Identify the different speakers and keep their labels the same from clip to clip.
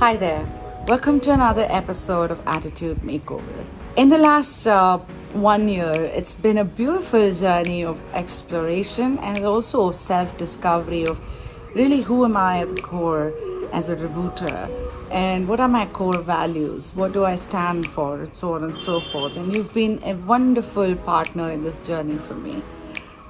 Speaker 1: Hi there. Welcome to another episode of Attitude Makeover. In the last 1 year, it's been a beautiful journey of exploration and also of self-discovery of really who am I at the core as a rebooter and what are my core values, what do I stand for, and so on and so forth. And you've been a wonderful partner in this journey for me.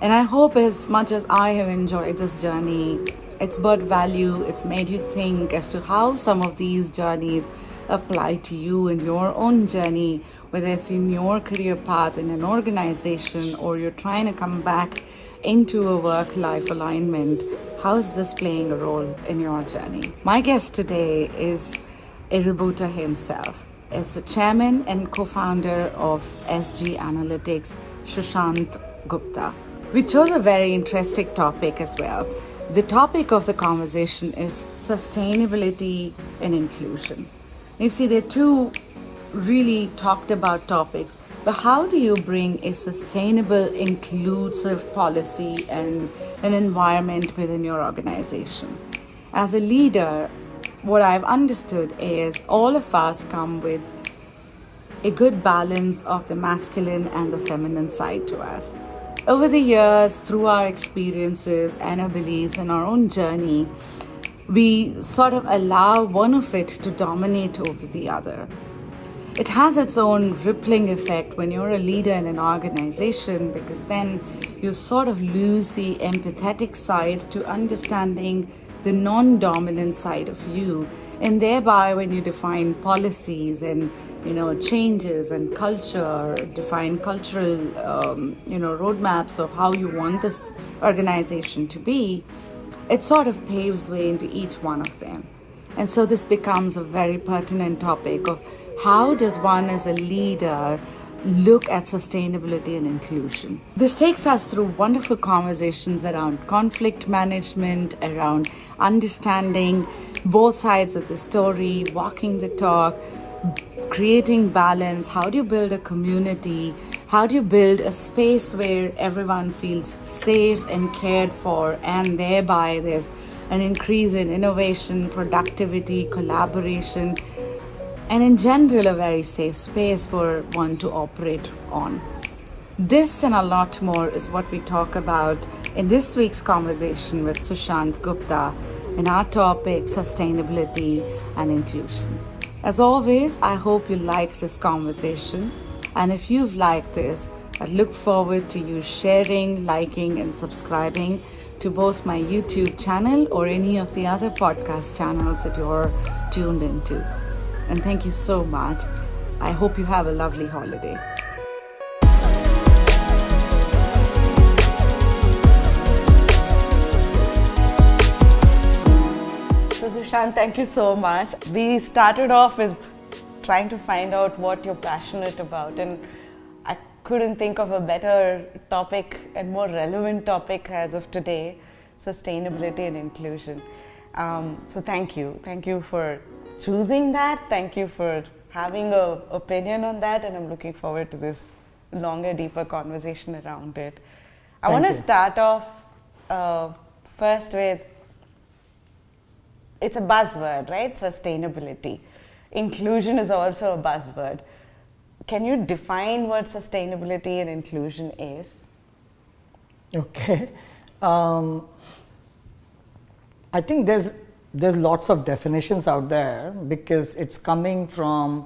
Speaker 1: And I hope as much as I have enjoyed this journey, it's brought value, it's made you think as to how some of these journeys apply to you in your own journey, whether it's in your career path in an organization or you're trying to come back into a work-life alignment. How is this playing a role in your journey? My guest today is a rebooter himself. As the chairman and co-founder of SG Analytics, Sushant Gupta. We chose a very interesting topic as well. The topic of the conversation is sustainability and inclusion. You see, they're two really talked about topics, but how do you bring a sustainable, inclusive policy and an environment within your organization? As a leader, what I've understood is all of us come with a good balance of the masculine and the feminine side to us. Over the years, through our experiences and our beliefs and our own journey, we sort of allow one of it to dominate over the other. It has its own rippling effect when you're a leader in an organization, because then you sort of lose the empathetic side to understanding the non-dominant side of you. And thereby, when you define policies and changes and culture, define cultural roadmaps of how you want this organization to be, it sort of paves way into each one of them. And so this becomes a very pertinent topic of how does one as a leader look at sustainability and inclusion. This takes us through wonderful conversations around conflict management, around understanding both sides of the story, walking the talk, creating balance. How do you build a community? How do you build a space where everyone feels safe and cared for, and thereby there's an increase in innovation, productivity, collaboration, and in general a very safe space for one to operate on. This and a lot more is what we talk about in this week's conversation with Sushant Gupta in our topic, sustainability and inclusion. As always, I hope you like this conversation, and if you've liked this, I look forward to you sharing, liking and subscribing to both my YouTube channel or any of the other podcast channels that you're tuned into. And thank you so much. I hope you have a lovely holiday. So Sushant, thank you so much. We started off with trying to find out what you're passionate about, and I couldn't think of a better topic and more relevant topic as of today, sustainability and inclusion. So thank you. Thank you for choosing that. Thank you for having an opinion on that, and I'm looking forward to this longer, deeper conversation around it. I want to start off first with, it's a buzzword, right? Sustainability. Inclusion is also a buzzword. Can you define what sustainability and inclusion is?
Speaker 2: Okay. I think there's lots of definitions out there, because it's coming from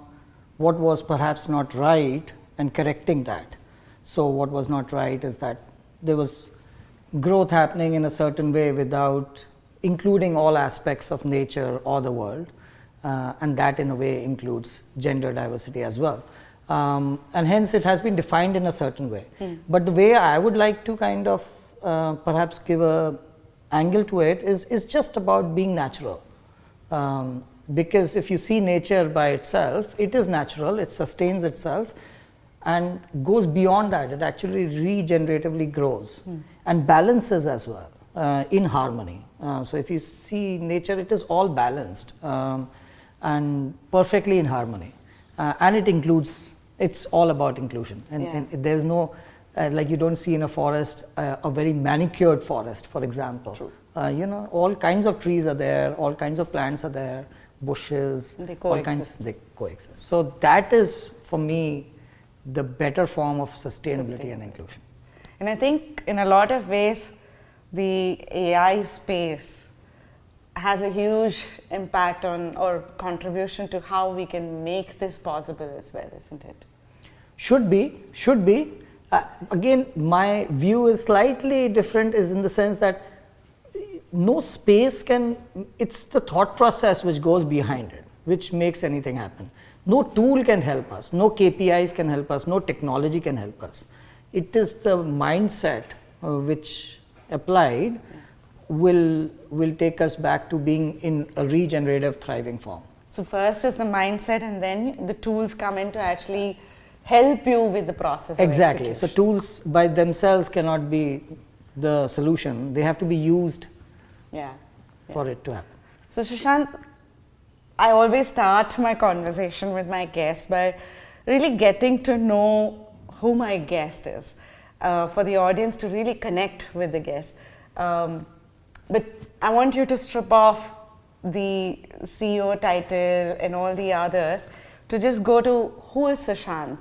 Speaker 2: what was perhaps not right and correcting that. So what was not right is that there was growth happening in a certain way without including all aspects of nature or the world, and that in a way includes gender diversity as well. And hence it has been defined in a certain way. But the way I would like to kind of perhaps give a angle to it is just about being natural. Because if you see nature by itself, it is natural, it sustains itself and goes beyond that. It actually regeneratively grows and balances as well in harmony. So if you see nature, it is all balanced and perfectly in harmony. And it includes, it's all about inclusion. And there's no, like you don't see in a forest, a very manicured forest, for example. All kinds of trees are there, all kinds of plants are there, bushes,
Speaker 1: They
Speaker 2: all kinds,
Speaker 1: coexist.
Speaker 2: they coexist. So that is for me the better form of sustainability and inclusion.
Speaker 1: And I think in a lot of ways, the AI space has a huge impact on or contribution to how we can make this possible as well, isn't it?
Speaker 2: Should be. Again, my view is slightly different, is in the sense that no space can, it's the thought process which goes behind it, which makes anything happen. No tool can help us, no KPIs can help us, no technology can help us. It is the mindset which applied will take us back to being in a regenerative, thriving form.
Speaker 1: So first is the mindset, and then the tools come in to actually help you with the process.
Speaker 2: Exactly.
Speaker 1: Of
Speaker 2: So
Speaker 1: execution.
Speaker 2: tools by themselves cannot be the solution. They have to be used
Speaker 1: Yeah.
Speaker 2: for it to happen.
Speaker 1: So Sushant, I always start my conversation with my guest by really getting to know who my guest is, for the audience to really connect with the guest. But I want you to strip off the CEO title and all the others to just go to who is Sushant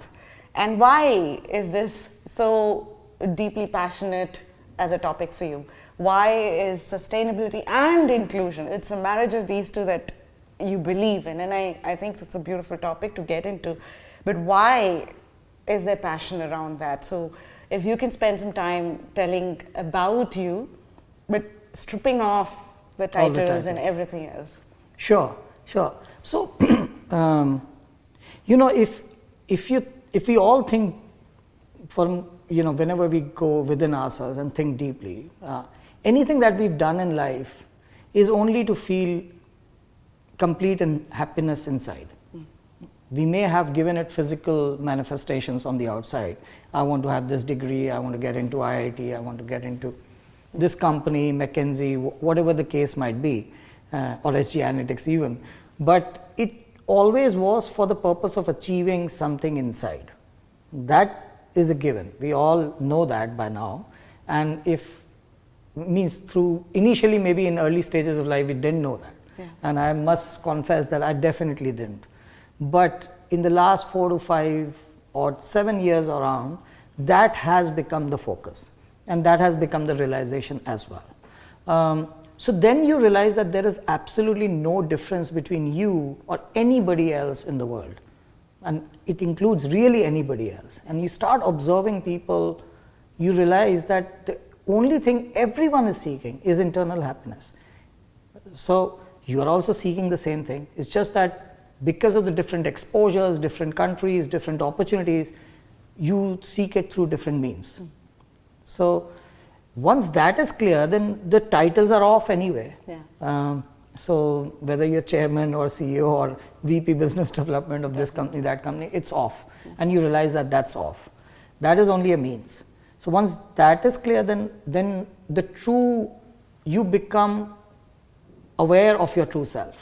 Speaker 1: and why is this so deeply passionate as a topic for you? Why is sustainability and inclusion, it's a marriage of these two that you believe in, and I think it's a beautiful topic to get into, but why is there passion around that? So if you can spend some time telling about you, but stripping off the
Speaker 2: All the
Speaker 1: titles and
Speaker 2: titles.
Speaker 1: everything else.
Speaker 2: Sure. So, if we all think from, whenever we go within ourselves and think deeply, anything that we've done in life is only to feel complete and happiness inside. We may have given it physical manifestations on the outside. I want to have this degree, I want to get into IIT, I want to get into this company, McKinsey, whatever the case might be, or SG Analytics even. But it always was for the purpose of achieving something inside. That is a given. We all know that by now. And means through, initially maybe in early stages of life we didn't know that.
Speaker 1: Yeah.
Speaker 2: And I must confess that I definitely didn't. But in the last 4 to 5 or 7 years around, that has become the focus. And that has become the realization as well. So then you realize that there is absolutely no difference between you or anybody else in the world. And it includes really anybody else. And you start observing people, you realize that the only thing everyone is seeking is internal happiness. So you are also seeking the same thing. It's just that because of the different exposures, different countries, different opportunities, you seek it through different means. So once that is clear, then the titles are off anyway.
Speaker 1: Yeah.
Speaker 2: So whether you're chairman or CEO or VP business development of this company, that company, it's off. And you realize that that's off. That is only a means. So once that is clear, then the true, you become aware of your true self.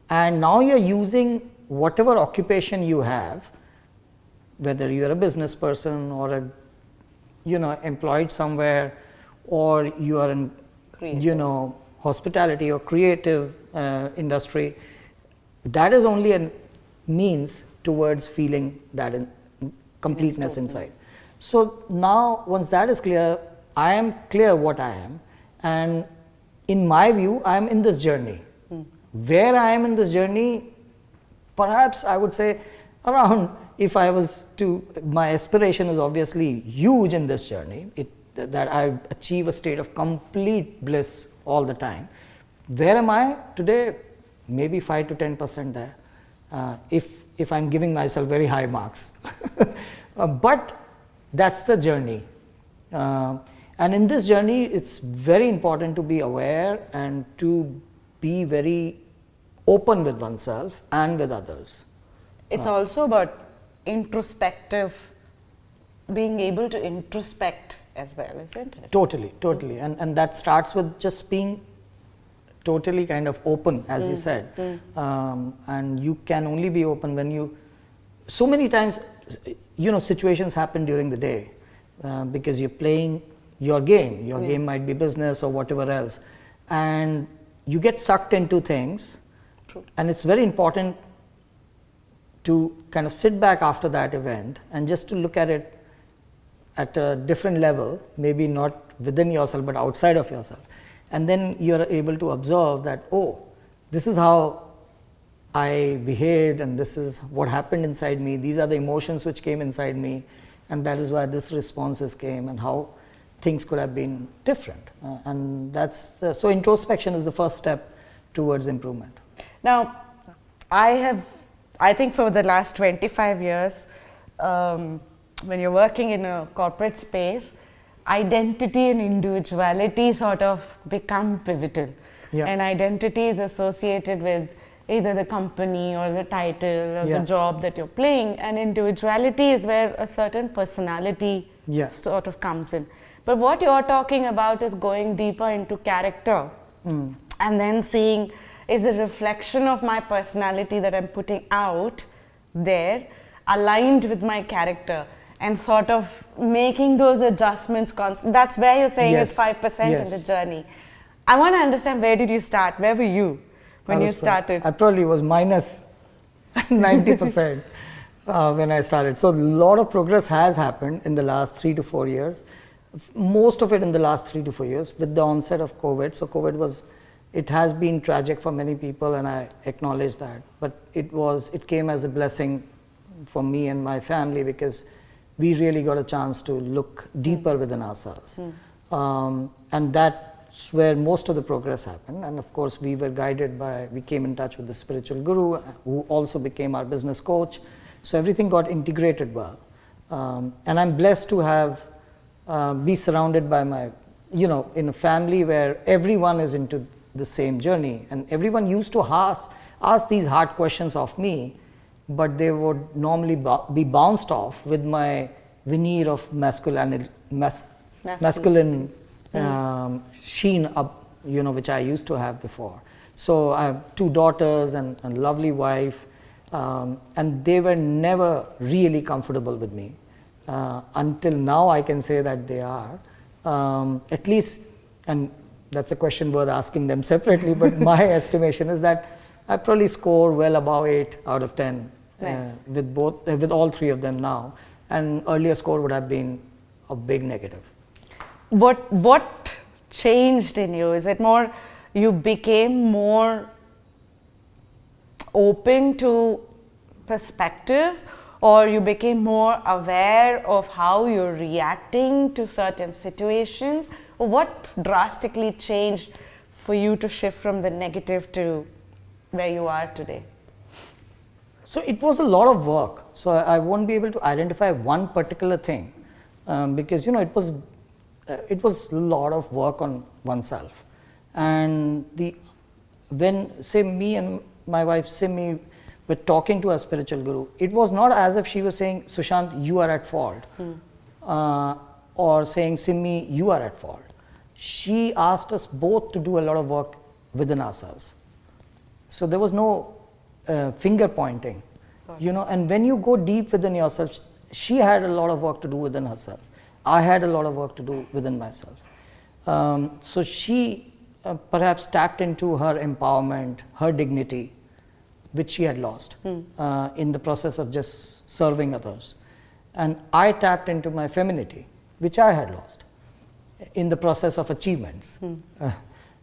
Speaker 2: And now you're using whatever occupation you have, whether you're a business person or a employed somewhere, or you are in
Speaker 1: Creative.
Speaker 2: hospitality or creative industry, that is only a means towards feeling that completeness inside. So now once that is clear, I am clear what I am, and in my view I am in this journey. Where I am in this journey, perhaps I would say around, if I was to, my aspiration is obviously huge in this journey, that I achieve a state of complete bliss all the time. Where am I today? Maybe 5 to 10% there, if I'm giving myself very high marks. But that's the journey. And in this journey, it's very important to be aware and to be very open with oneself and with others.
Speaker 1: It's also about introspective, being able to introspect as well, isn't it?
Speaker 2: Totally. And that starts with just being totally kind of open, as you said. And you can only be open when you, so many times, situations happen during the day because you're playing your game. Your game might be business or whatever else. And you get sucked into things.
Speaker 1: True.
Speaker 2: And it's very important to kind of sit back after that event and just to look at it at a different level, maybe not within yourself but outside of yourself, and then you're able to observe that, oh, this is how I behaved and this is what happened inside me, these are the emotions which came inside me, and that is why this responses came, and how things could have been different. And that's so introspection is the first step towards improvement.
Speaker 1: Now, I think for the last 25 years, when you're working in a corporate space, identity and individuality sort of become pivotal.
Speaker 2: Yeah.
Speaker 1: And identity is associated with either the company or the title or
Speaker 2: Yeah.
Speaker 1: the job that you're playing, and individuality is where a certain personality
Speaker 2: Yeah.
Speaker 1: sort of comes in. But what you're talking about is going deeper into character and then seeing, is a reflection of my personality that I'm putting out there aligned with my character, and sort of making those adjustments constant. That's where you're saying
Speaker 2: Yes.
Speaker 1: it's 5% in
Speaker 2: Yes.
Speaker 1: the journey. I want to understand, where did you start? Where were you when you started?
Speaker 2: I probably was minus 90% when I started. So a lot of progress has happened in the last 3 to 4 years. Most of it in the last 3 to 4 years with the onset of COVID. So COVID it has been tragic for many people, and I acknowledge that. But it came as a blessing for me and my family, because we really got a chance to look deeper within ourselves. And that's where most of the progress happened. And of course, we came in touch with the spiritual guru, who also became our business coach. So everything got integrated well. And I'm blessed to be surrounded by in a family where everyone is into the same journey, and everyone used to ask these hard questions of me, but they would normally be bounced off with my veneer of masculine sheen up, which I used to have before. So I have 2 daughters and a lovely wife, and they were never really comfortable with me. Until now, I can say that they are, at least, and that's a question worth asking them separately, but my estimation is that I probably score well above 8 out of 10.
Speaker 1: Nice.
Speaker 2: With all 3 of them now, and earlier score would have been a big negative.
Speaker 1: What changed in you? Is it more you became more open to perspectives, or you became more aware of how you're reacting to certain situations? Or what drastically changed for you to shift from the negative to where you are today?
Speaker 2: So it was a lot of work. So I won't be able to identify one particular thing, because it was a lot of work on oneself. And when say me and my wife Simi were talking to our spiritual guru, it was not as if she was saying, Sushant, you are at fault, or saying, Simi, you are at fault. She asked us both to do a lot of work within ourselves. So there was no finger pointing, and when you go deep within yourself, she had a lot of work to do within herself. I had a lot of work to do within myself. So she perhaps tapped into her empowerment, her dignity, which she had lost in the process of just serving others. And I tapped into my femininity, which I had lost in the process of achievements.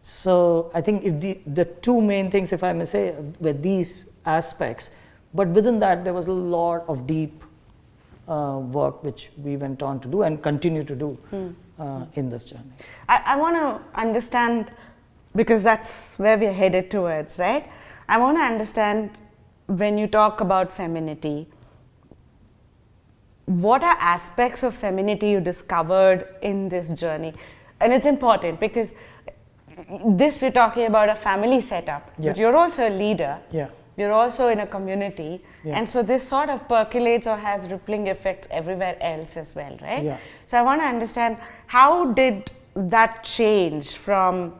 Speaker 2: So I think if the 2 main things, if I may say, were these aspects, but within that there was a lot of deep work which we went on to do and continue to do in this journey.
Speaker 1: I want to understand, because that's where we're headed towards, right? I want to understand, when you talk about femininity, what are aspects of femininity you discovered in this journey? And it's important because we're talking about a family setup, but you're also a leader. You're also in a community, and so this sort of percolates or has rippling effects everywhere else as well, right? So I want to understand, how did that change from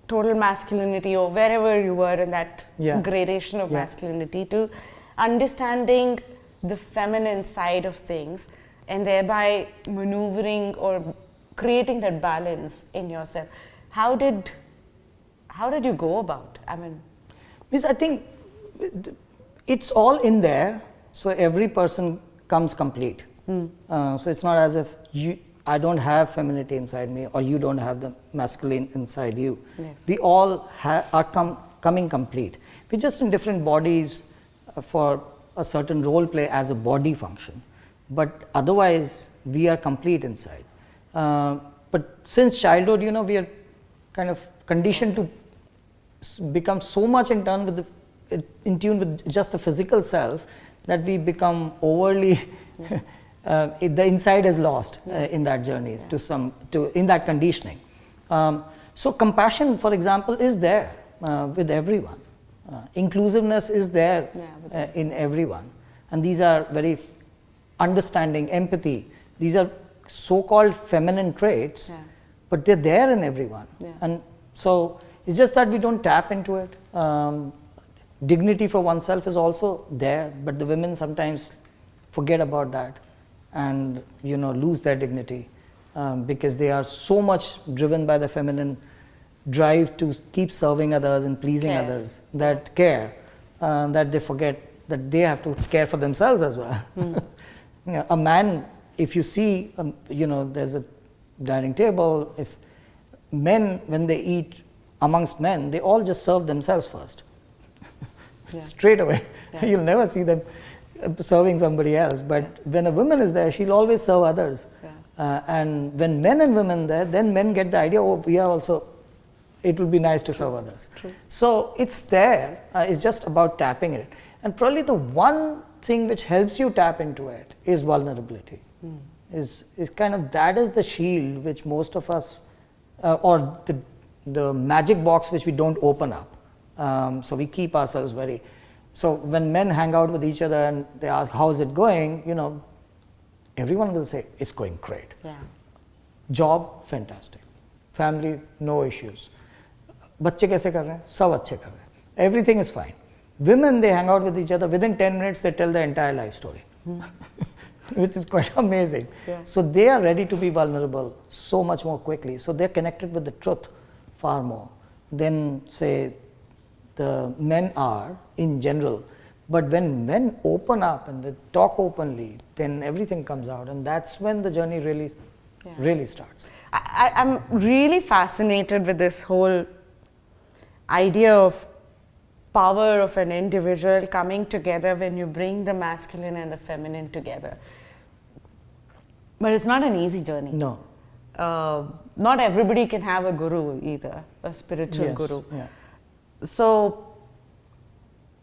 Speaker 1: total masculinity or wherever you were in that gradation of masculinity to understanding the feminine side of things, and thereby maneuvering or creating that balance in yourself? How did how did you go about? I mean,
Speaker 2: Means I think it's all in there, so every person comes complete. So it's not as if I don't have femininity inside me, or you don't have the masculine inside you.
Speaker 1: Yes.
Speaker 2: We all are coming complete. We're just in different bodies for a certain role play as a body function, but otherwise we are complete inside. But since childhood, we are kind of conditioned to become so much in tune with just the physical self that we become overly the inside is lost in that journey in that conditioning. So compassion, for example, is there with everyone. Inclusiveness is there in everyone, and these are very understanding, empathy. These are so-called feminine traits, but they're there in everyone. And so it's just that we don't tap into it. Dignity for oneself is also there, but the women sometimes forget about that and lose their dignity because they are so much driven by the feminine drive to keep serving others and pleasing others, that they forget that they have to care for themselves as well. A man, if you see, there's a dining table, if men, when they eat amongst men, they all just serve themselves first. Straight away. You'll never see them serving somebody else, but when a woman is there, she'll always serve others. And when men and women there, then men get the idea, we are also, it would be nice to serve others. So it's there, it's just about tapping it. And probably the one thing which helps you tap into it is vulnerability. Is kind of, that is the shield which most of us, or the magic box which we don't open up. So we keep ourselves very, so when men hang out with each other and they ask, how's it going? Everyone will say, it's going great. Job, fantastic. Family, no issues. बच्चे कैसे कर रहे हैं? सब अच्छे कर रहे हैं. Everything is fine. Women, they hang out with each other. Within 10 minutes, they tell the entire life story, which is quite amazing. So they are ready to be vulnerable so much more quickly. So they're connected with the truth far more than, say, the men are in general. But when men open up and they talk openly, then everything comes out, and that's when the journey really starts.
Speaker 1: I'm really fascinated with this whole idea of power of an individual coming together when you bring the masculine and the feminine together. But it's not an easy journey.
Speaker 2: No.
Speaker 1: Not everybody can have a guru either, a spiritual guru. So,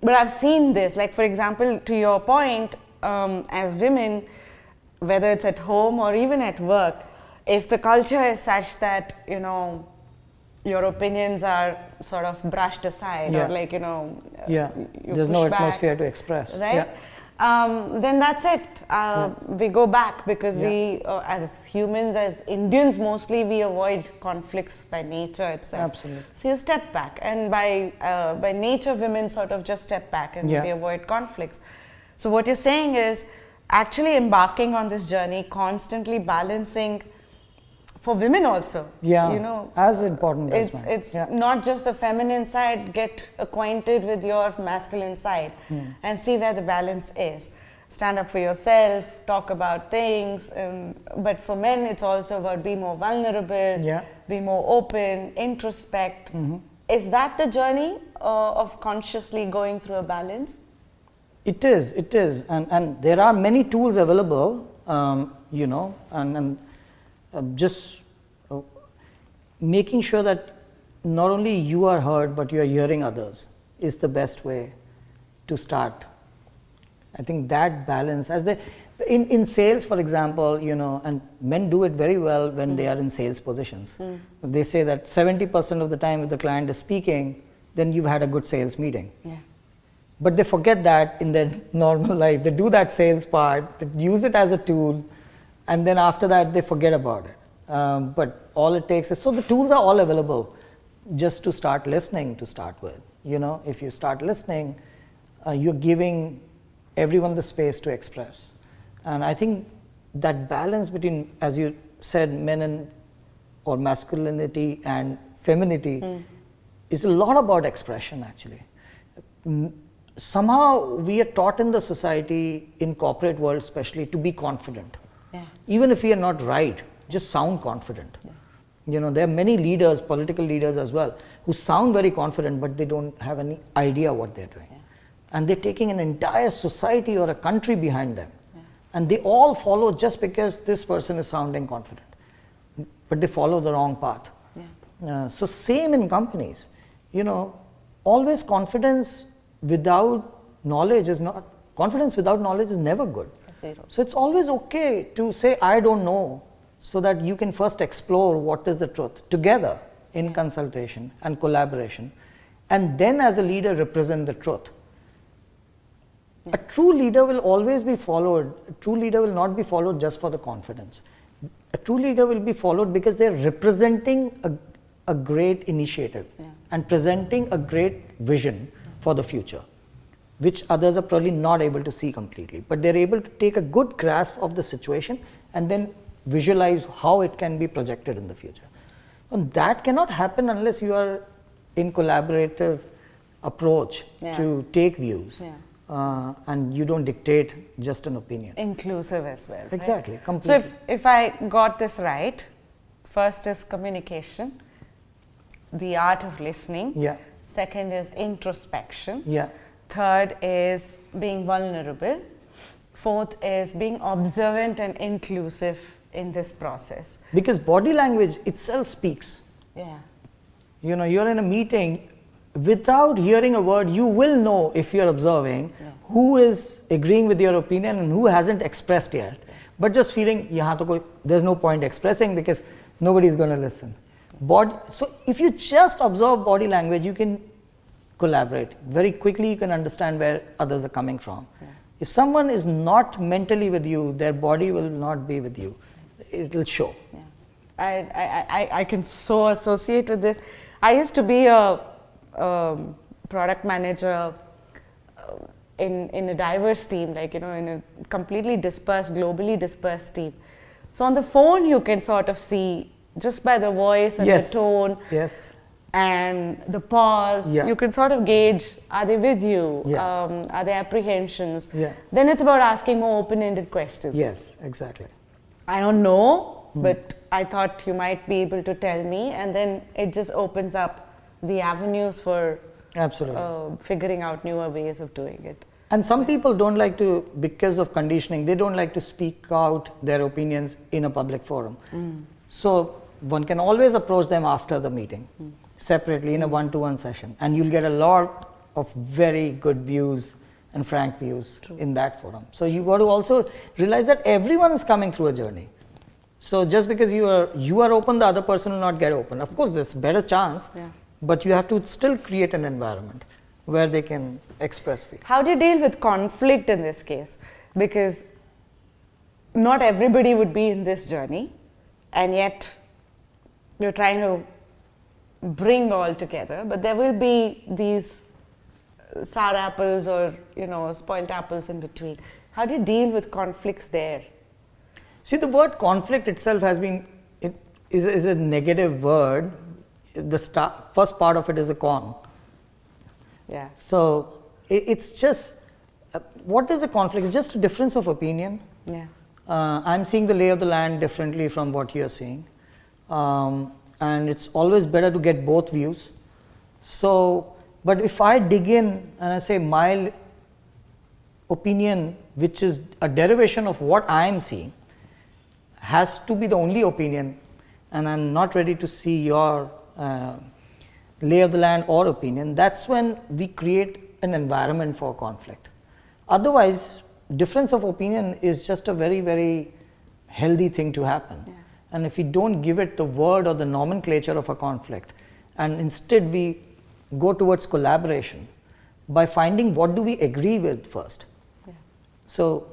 Speaker 1: but I've seen this, like for example, to your point, as women, whether it's at home or even at work, if the culture is such that, your opinions are sort of brushed aside, or like, you
Speaker 2: there's no atmosphere to express.
Speaker 1: Right? Then that's it. We go back because we, as humans, as Indians mostly, we avoid conflicts by nature itself.
Speaker 2: Absolutely.
Speaker 1: So you step back, and by nature, women sort of just step back and they avoid conflicts. So what you're saying is actually embarking on this journey, constantly balancing. For women also,
Speaker 2: as important as men.
Speaker 1: It's not just the feminine side. Get acquainted with your masculine side and see where the balance is. Stand up for yourself, talk about things. But for men, it's also about be more vulnerable, be more open, introspect. Is that the journey of consciously going through a balance?
Speaker 2: It is, and there are many tools available, and just making sure that not only you are heard but you are hearing others is the best way to start. I think that balance, as in sales, for example, and men do it very well when they are in sales positions. They say that 70% of the time if the client is speaking, then you've had a good sales meeting. But they forget that in their normal life. They do that sales part, they use it as a tool, and then after that they forget about it. But all it takes is, so the tools are all available just to start listening to start with. If you start listening, you're giving everyone the space to express. And I think that balance between, as you said, men or masculinity and femininity is a lot about expression actually. Somehow we are taught in the society, in corporate world especially, to be confident.
Speaker 1: Yeah.
Speaker 2: Even if we are not right, just sound confident. Yeah. You know, there are many leaders, political leaders as well, who sound very confident, but they don't have any idea what they're doing. Yeah. And they're taking an entire society or a country behind them. Yeah. And they all follow just because this person is sounding confident. But they follow the wrong path. Yeah. So same in companies. You know, always confidence without knowledge is not, confidence without knowledge is never good. So it's always okay to say, I don't know, so that you can first explore what is the truth together in consultation and collaboration, and then as a leader represent the truth. A true leader will always be followed. A true leader will not be followed just for the confidence. A true leader will be followed because they're representing a great initiative and presenting a great vision for the future, which others are probably not able to see completely, but they're able to take a good grasp of the situation and then visualize how it can be projected in the future. And that cannot happen unless you are in collaborative approach to take views, and you don't dictate just an opinion.
Speaker 1: Inclusive as well.
Speaker 2: Exactly,
Speaker 1: right?
Speaker 2: completely.
Speaker 1: So if I got this right, first is communication, the art of listening.
Speaker 2: Yeah.
Speaker 1: Second is introspection.
Speaker 2: Yeah.
Speaker 1: Third is being vulnerable. Fourth is being observant and inclusive in this process.
Speaker 2: Because body language itself speaks.
Speaker 1: Yeah.
Speaker 2: You know, you're in a meeting, without hearing a word, you will know, if you're observing, who is agreeing with your opinion and who hasn't expressed yet. But just feeling, there's no point expressing because nobody is going to listen. So if you just observe body language, you can collaborate. Very quickly you can understand where others are coming from. Yeah. If someone is not mentally with you, their body will not be with you. It will show.
Speaker 1: Yeah. I can so associate with this. I used to be a product manager in a diverse team, like, in a completely dispersed, globally dispersed team. So on the phone you can sort of see, just by the voice and the tone and the pause, you can sort of gauge, are they with you? Are there apprehensions? Then it's about asking more open-ended questions.
Speaker 2: Yes, exactly.
Speaker 1: I don't know, but I thought you might be able to tell me, and then it just opens up the avenues for figuring out newer ways of doing it.
Speaker 2: And some people don't like to, because of conditioning, they don't like to speak out their opinions in a public forum. So one can always approach them after the meeting, separately in a one-to-one session, and you'll get a lot of very good views and frank views in that forum. So you got to also realize that everyone is coming through a journey. So just because you are open, the other person will not get open. Of course, there's a better chance, but you have to still create an environment where they can express feelings.
Speaker 1: How do you deal with conflict in this case? Because not everybody would be in this journey, and yet you're trying to bring all together, but there will be these sour apples or spoiled apples in between. How do you deal with conflicts there?
Speaker 2: See, the word conflict itself is a negative word. The first part of it is a con.
Speaker 1: Yeah.
Speaker 2: So it's just, what is a conflict? It's just a difference of opinion.
Speaker 1: Yeah.
Speaker 2: I'm seeing the lay of the land differently from what you're seeing. And it's always better to get both views. So, but if I dig in and I say my opinion, which is a derivation of what I am seeing, has to be the only opinion, and I'm not ready to see your lay of the land or opinion, that's when we create an environment for conflict. Otherwise, difference of opinion is just a very, very healthy thing to happen. Yeah. And if we don't give it the word or the nomenclature of a conflict, and instead we go towards collaboration by finding what do we agree with first. Yeah. So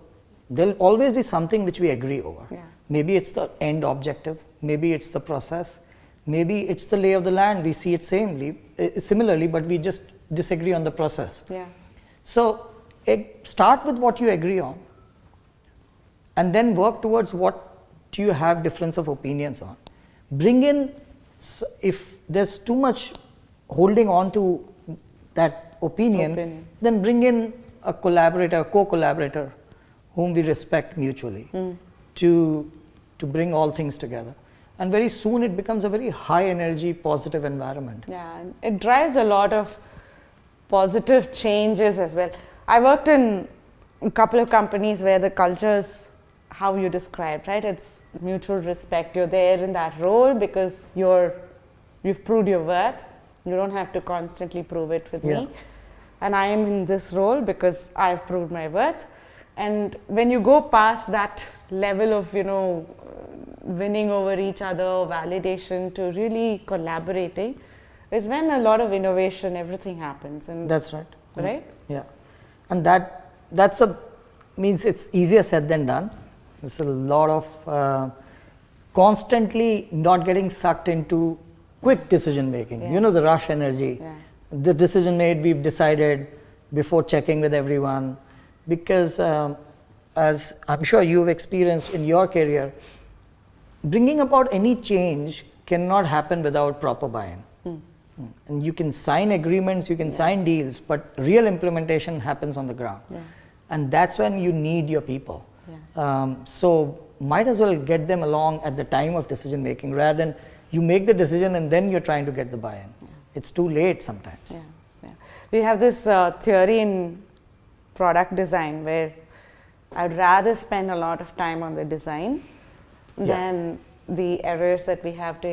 Speaker 2: there'll always be something which we agree over. Yeah. Maybe it's the end objective, maybe it's the process, maybe it's the lay of the land, we see it similarly, but we just disagree on the process.
Speaker 1: Yeah.
Speaker 2: So start with what you agree on, and then work towards what do you have difference of opinions on. Bring in, if there's too much holding on to that opinion, then bring in a collaborator, a co-collaborator whom we respect mutually to bring all things together. And very soon it becomes a very high energy, positive environment.
Speaker 1: Yeah, and it drives a lot of positive changes as well. I worked in a couple of companies where the culture is how you described, right? It's mutual respect. You're there in that role because you've proved your worth. You don't have to constantly prove it with me. And I am in this role because I've proved my worth. And when you go past that level of, winning over each other, validation, to really collaborating, is when a lot of innovation, everything happens. And
Speaker 2: that's right.
Speaker 1: Right?
Speaker 2: Yeah. And means it's easier said than done. There's a lot of constantly not getting sucked into quick decision making. The rush energy. The decision made, we've decided before checking with everyone, because as I'm sure you've experienced in your career, bringing about any change cannot happen without proper buy-in. And you can sign agreements, you can sign deals, but real implementation happens on the ground. And that's when you need your people. So might as well get them along at the time of decision making, rather than you make the decision and then you're trying to get the buy-in. It's too late sometimes.
Speaker 1: We have this theory in product design where I'd rather spend a lot of time on the design than the errors that we have to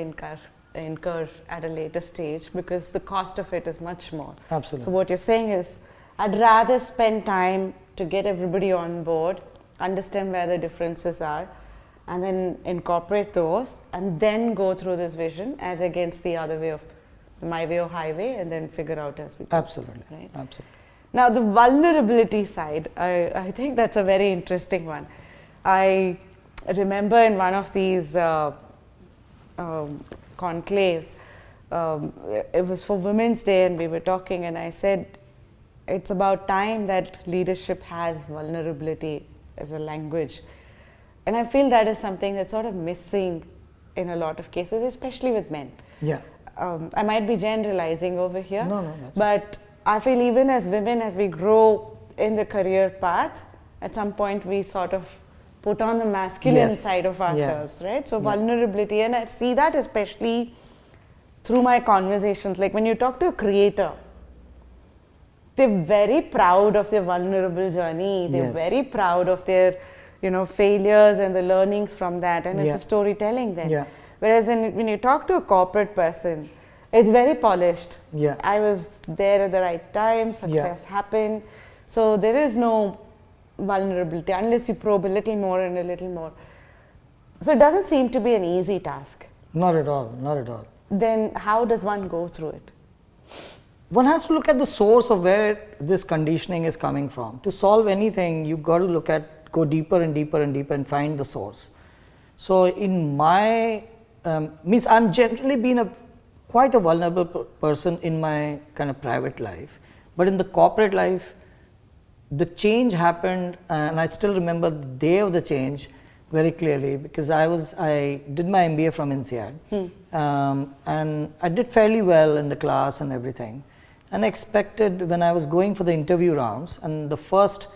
Speaker 1: incur at a later stage, because the cost of it is much more.
Speaker 2: Absolutely.
Speaker 1: So what you're saying is, I'd rather spend time to get everybody on board, understand where the differences are, and then incorporate those, and then go through this vision as against the other way of my way or highway, and then figure out as we go.
Speaker 2: Absolutely.
Speaker 1: Right?
Speaker 2: Absolutely.
Speaker 1: Now the vulnerability side, I think that's a very interesting one. I remember in one of these conclaves, it was for Women's Day, and we were talking, and I said, it's about time that leadership has vulnerability as a language. And I feel that is something that's sort of missing in a lot of cases, especially with men. I might be generalizing over here, but I feel even as women, as we grow in the career path, at some point we sort of put on the masculine side of ourselves, right? So vulnerability, and I see that especially through my conversations. Like when you talk to a creator, they're very proud of their vulnerable journey. They're very proud of their, failures and the learnings from that, and it's a storytelling then. Whereas when you talk to a corporate person, it's very polished. I was there at the right time, success happened. So there is no vulnerability unless you probe a little more and a little more. So it doesn't seem to be an easy task.
Speaker 2: Not at all, not at all.
Speaker 1: Then how does one go through it?
Speaker 2: One has to look at the source of where this conditioning is coming from. To solve anything, you've got to go deeper and deeper and deeper and find the source. So in my, I'm generally been quite a vulnerable person in my kind of private life. But in the corporate life, the change happened, and I still remember the day of the change very clearly, because I did my MBA from INSEAD, and I did fairly well in the class and everything. And I expected, when I was going for the interview rounds, and the first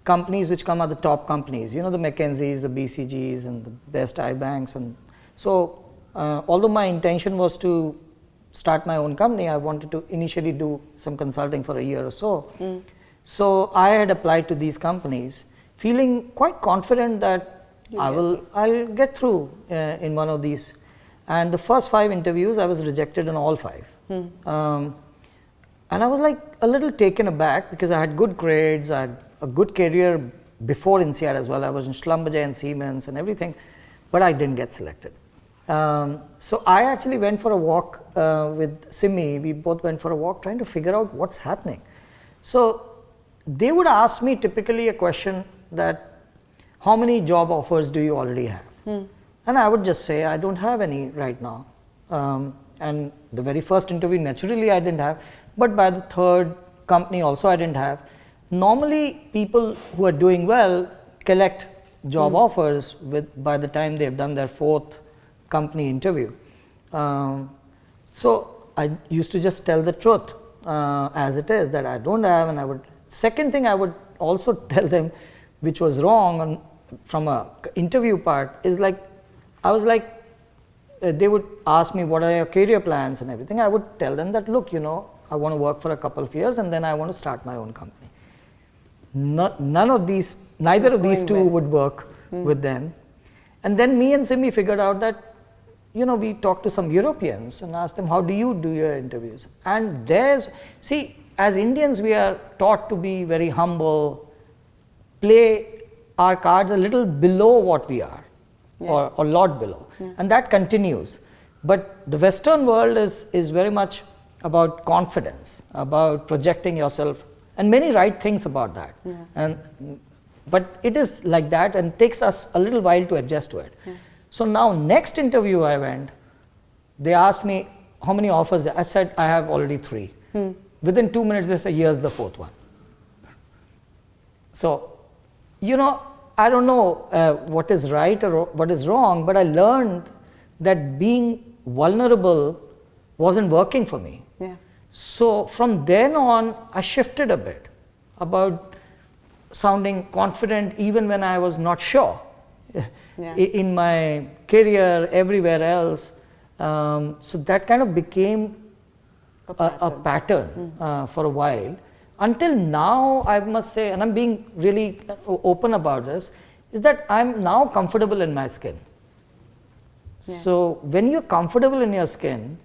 Speaker 2: companies which come are the top companies, the McKinseys, the BCGs, and the best iBanks. And so, although my intention was to start my own company, I wanted to initially do some consulting for a year or so. So I had applied to these companies, feeling quite confident that I'll get through in one of these. And the first 5 interviews, I was rejected in all 5. And I was like a little taken aback, because I had good grades, I had a good career before INSEAD as well. I was in Schlumberger and Siemens and everything, but I didn't get selected. So I actually went for a walk with Simi. We both went for a walk trying to figure out what's happening. So they would ask me typically a question that, how many job offers do you already have? And I would just say, I don't have any right now. And the very first interview, naturally I didn't have, but by the third company also I didn't have. Normally people who are doing well collect job offers by the time they've done their 4th company interview. So I used to just tell the truth as it is, that I don't have, and I would. Second thing I would also tell them, which was wrong from a interview part, is like, I was like, they would ask me what are your career plans and everything. I would tell them that, look, I want to work for a couple of years and then I want to start my own company. Neither of these two would work with them. And then me and Simi figured out that, we talked to some Europeans and asked them, how do you do your interviews? And as Indians, we are taught to be very humble, play our cards a little below what we are, or a lot below. And that continues. But the Western world is very much about confidence, about projecting yourself, and many right things about that. But it is like that, and takes us a little while to adjust to it. So now, next interview I went, they asked me how many offers. I said I have already 3. Within 2 minutes they said, here's the 4th one. So, I don't know what is right or what is wrong, but I learned that being vulnerable wasn't working for me. So from then on, I shifted a bit about sounding confident even when I was not sure. In my career, everywhere else. So that kind of became a pattern for a while. Until now, I must say, and I'm being really open about this, is that I'm now comfortable in my skin. So when you're comfortable in your skin,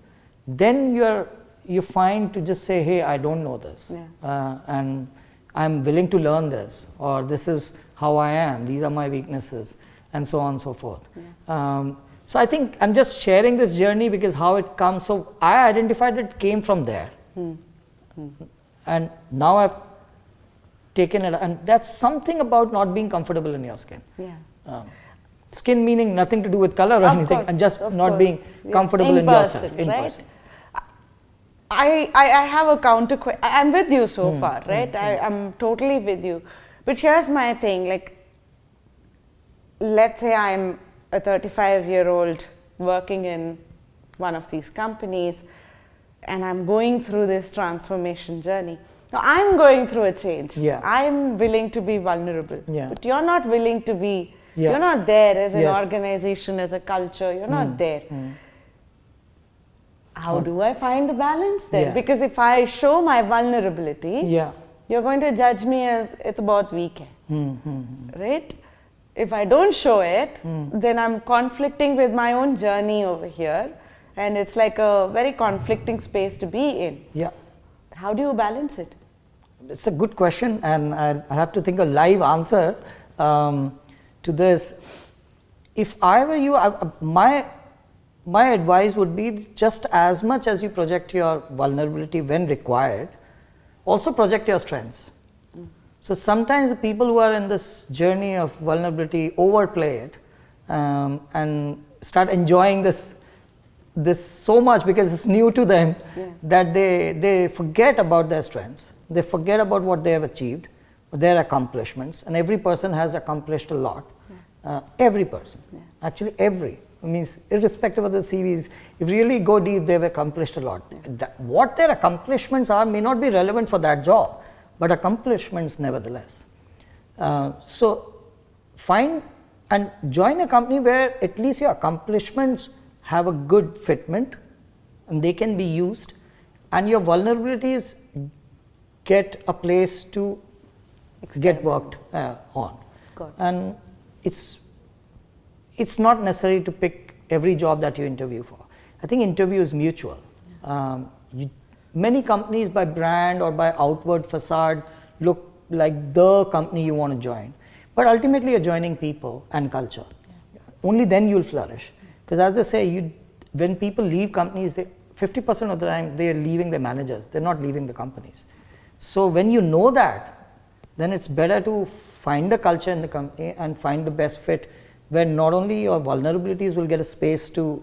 Speaker 2: then you're fine to just say, hey, I don't know this, and I'm willing to learn this, or this is how I am, these are my weaknesses, and so on and so forth. So I think I'm just sharing this journey because how it comes. So I identified it came from there. And now I've taken it, and that's something about not being comfortable in your skin. Skin meaning nothing to do with color or anything, and just not being comfortable in yourself. In person.
Speaker 1: I have a counter question. I'm with you so far, right? I'm totally with you. But here's my thing, like, let's say I'm a 35-year-old working in one of these companies, and I'm going through this transformation journey. Now, I'm going through a change. I'm willing to be vulnerable. But you're not willing to be, you're not there as an organization, as a culture, you're not there. How do I find the balance there? Because if I show my vulnerability, you're going to judge me as it's about weak hai, right? If I don't show it, then I'm conflicting with my own journey over here, and it's like a very conflicting space to be in. How do you balance it?
Speaker 2: It's a good question, and I have to think a live answer to this. If I were you, my advice would be, just as much as you project your vulnerability when required, also project your strengths. So sometimes the people who are in this journey of vulnerability overplay it and start enjoying this so much because it's new to them, that they forget about their strengths. They forget about what they have achieved, their accomplishments, and every person has accomplished a lot. Every person, actually every. Means irrespective of the CVs, if you really go deep, they've accomplished a lot. What their accomplishments are may not be relevant for that job, but accomplishments nevertheless. So find and join a company where at least your accomplishments have a good fitment and they can be used, and your vulnerabilities get a place to get worked on. And it's not necessary to pick every job that you interview for. I think interview is mutual. Many companies by brand or by outward facade look like the company you want to join. But ultimately you're joining people and culture. Only then you'll flourish. Because as they say, when people leave companies, 50% of the time they're leaving their managers. They're not leaving the companies. So when you know that, then it's better to find the culture in the company and find the best fit, where not only your vulnerabilities will get a space to,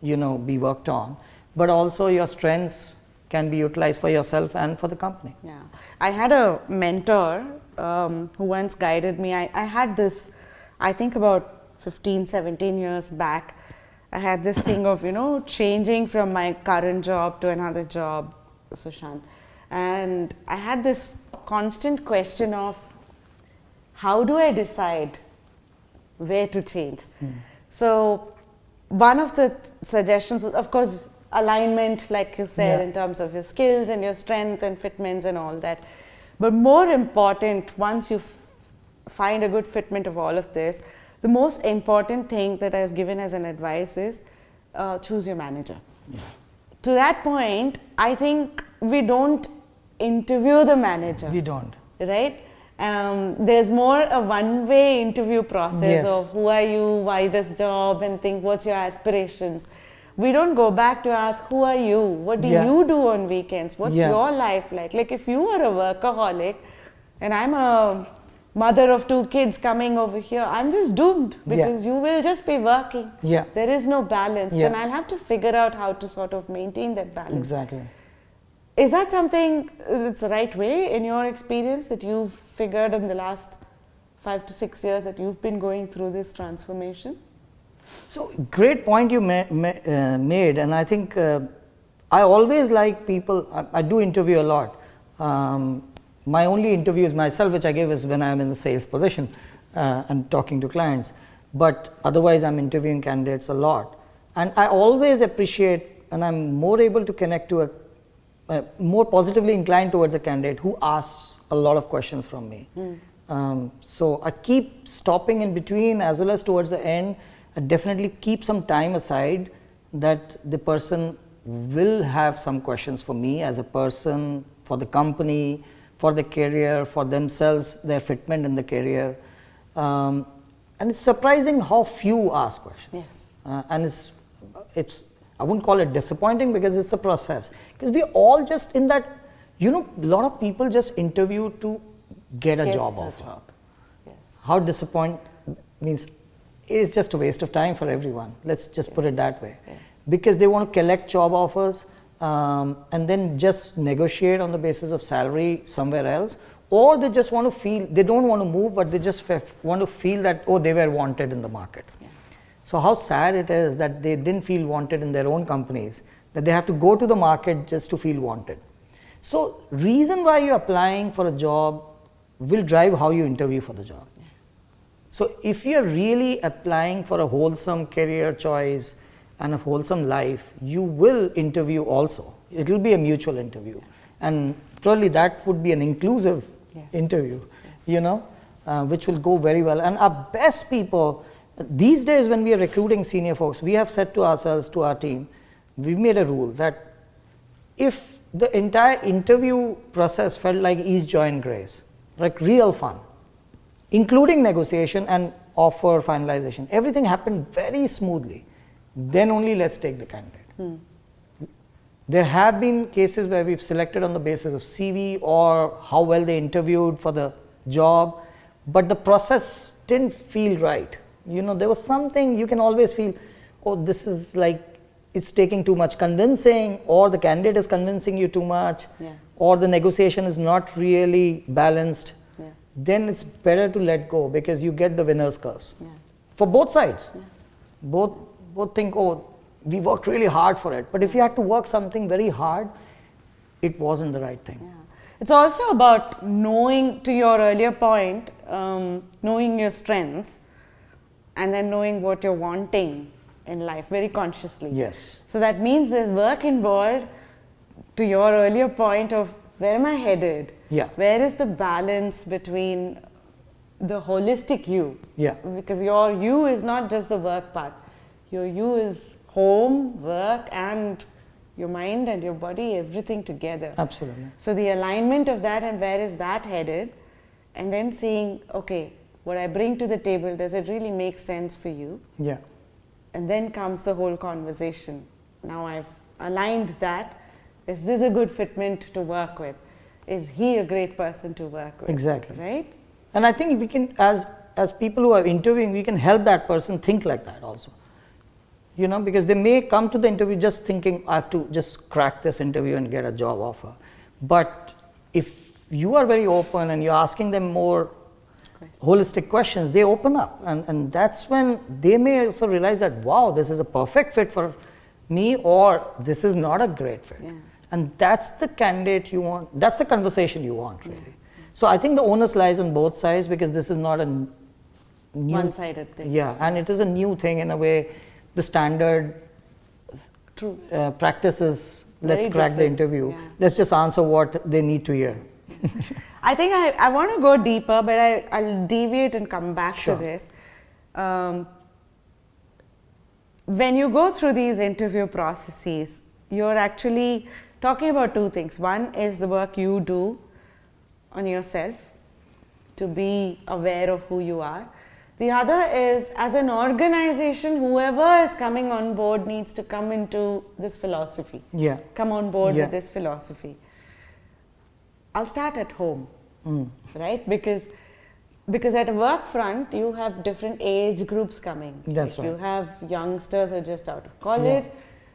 Speaker 2: be worked on, but also your strengths can be utilized for yourself and for the company.
Speaker 1: I had a mentor who once guided me. I had this, I think about 15, 17 years back, I had this thing of, changing from my current job to another job, Sushant. And I had this constant question of, how do I decide where to change? So one of the suggestions was, of course, alignment, like you said, in terms of your skills and your strength and fitments and all that. But more important, once you find a good fitment of all of this, the most important thing that I was given as an advice is choose your manager. To that point, I think we don't interview the manager.
Speaker 2: We don't.
Speaker 1: Right? There's more a one-way interview process of who are you, why this job, and think what's your aspirations. We don't go back to ask who are you, what do you do on weekends, what's your life like. Like if you are a workaholic and I'm a mother of 2 kids coming over here, I'm just doomed because you will just be working. There is no balance. Then I'll have to figure out how to sort of maintain that balance.
Speaker 2: Exactly.
Speaker 1: Is that something that's the right way in your experience that you've figured in the last 5 to 6 years that you've been going through this transformation?
Speaker 2: So great point you made, and I think I always like people. I do interview a lot. My only interviews myself, which I give, is when I'm in the sales position and talking to clients. But otherwise, I'm interviewing candidates a lot, and I always appreciate, and I'm more able to connect to more positively inclined towards a candidate who asks a lot of questions from me. So I keep stopping in between as well as towards the end. I definitely keep some time aside that the person will have some questions for me as a person, for the company, for the career, for themselves, their fitment in the career. And it's surprising how few ask questions. And it's I wouldn't call it disappointing because it's a process. Because we all just in that, a lot of people just interview to get a job offer. How disappoint means it's just a waste of time for everyone. Let's just put it that way. Because they want to collect job offers and then just negotiate on the basis of salary somewhere else, or they just want to feel, they don't want to move, but they just want to feel that, oh, they were wanted in the market. So how sad it is that they didn't feel wanted in their own companies, that they have to go to the market just to feel wanted. So reason why you're applying for a job will drive how you interview for the job. So if you're really applying for a wholesome career choice and a wholesome life, you will interview also. It will be a mutual interview. And probably that would be an inclusive interview, which will go very well. And our best people, these days when we are recruiting senior folks, we have said to ourselves, to our team, we've made a rule that if the entire interview process felt like ease, joy and grace, like real fun, including negotiation and offer finalization, everything happened very smoothly, then only let's take the candidate. There have been cases where we've selected on the basis of CV or how well they interviewed for the job, but the process didn't feel right. There was something you can always feel, oh, this is like, it's taking too much convincing, or the candidate is convincing you too much, or the negotiation is not really balanced. Then it's better to let go because you get the winner's curse. For both sides. Both think, oh, we worked really hard for it. But if you had to work something very hard, it wasn't the right thing.
Speaker 1: It's also about knowing, to your earlier point, knowing your strengths and then knowing what you're wanting in life very consciously. So that means there's work involved, to your earlier point of where am I headed? Where is the balance between the holistic you? Because your you is not just the work part. Your you is home, work, and your mind and your body, everything together.
Speaker 2: Absolutely.
Speaker 1: So the alignment of that and where is that headed, and then seeing, okay, what I bring to the table, does it really make sense for you? And then comes the whole conversation. Now I've aligned that. Is this a good fitment to work with? Is he a great person to work with?
Speaker 2: Exactly.
Speaker 1: Right?
Speaker 2: And I think we can, as people who are interviewing, we can help that person think like that also. Because they may come to the interview just thinking, I have to just crack this interview and get a job offer. But if you are very open and you're asking them more holistic questions, they open up, and that's when they may also realize that, wow, this is a perfect fit for me, or this is not a great fit. And that's the candidate you want, that's the conversation you want, really. So I think the onus lies on both sides, because this is not a new,
Speaker 1: one-sided thing.
Speaker 2: Yeah, and it is a new thing in a way. The standard practice is, let's crack the interview. Let's just answer what they need to hear.
Speaker 1: I think I want to go deeper, but I'll deviate and come back to this. When you go through these interview processes, you're actually talking about two things. One is the work you do on yourself to be aware of who you are. The other is, as an organization, whoever is coming on board needs to come into this philosophy. Come on board with this philosophy. I'll start at home, right? Because at a work front, you have different age groups coming.
Speaker 2: That's right.
Speaker 1: You have youngsters who are just out of college,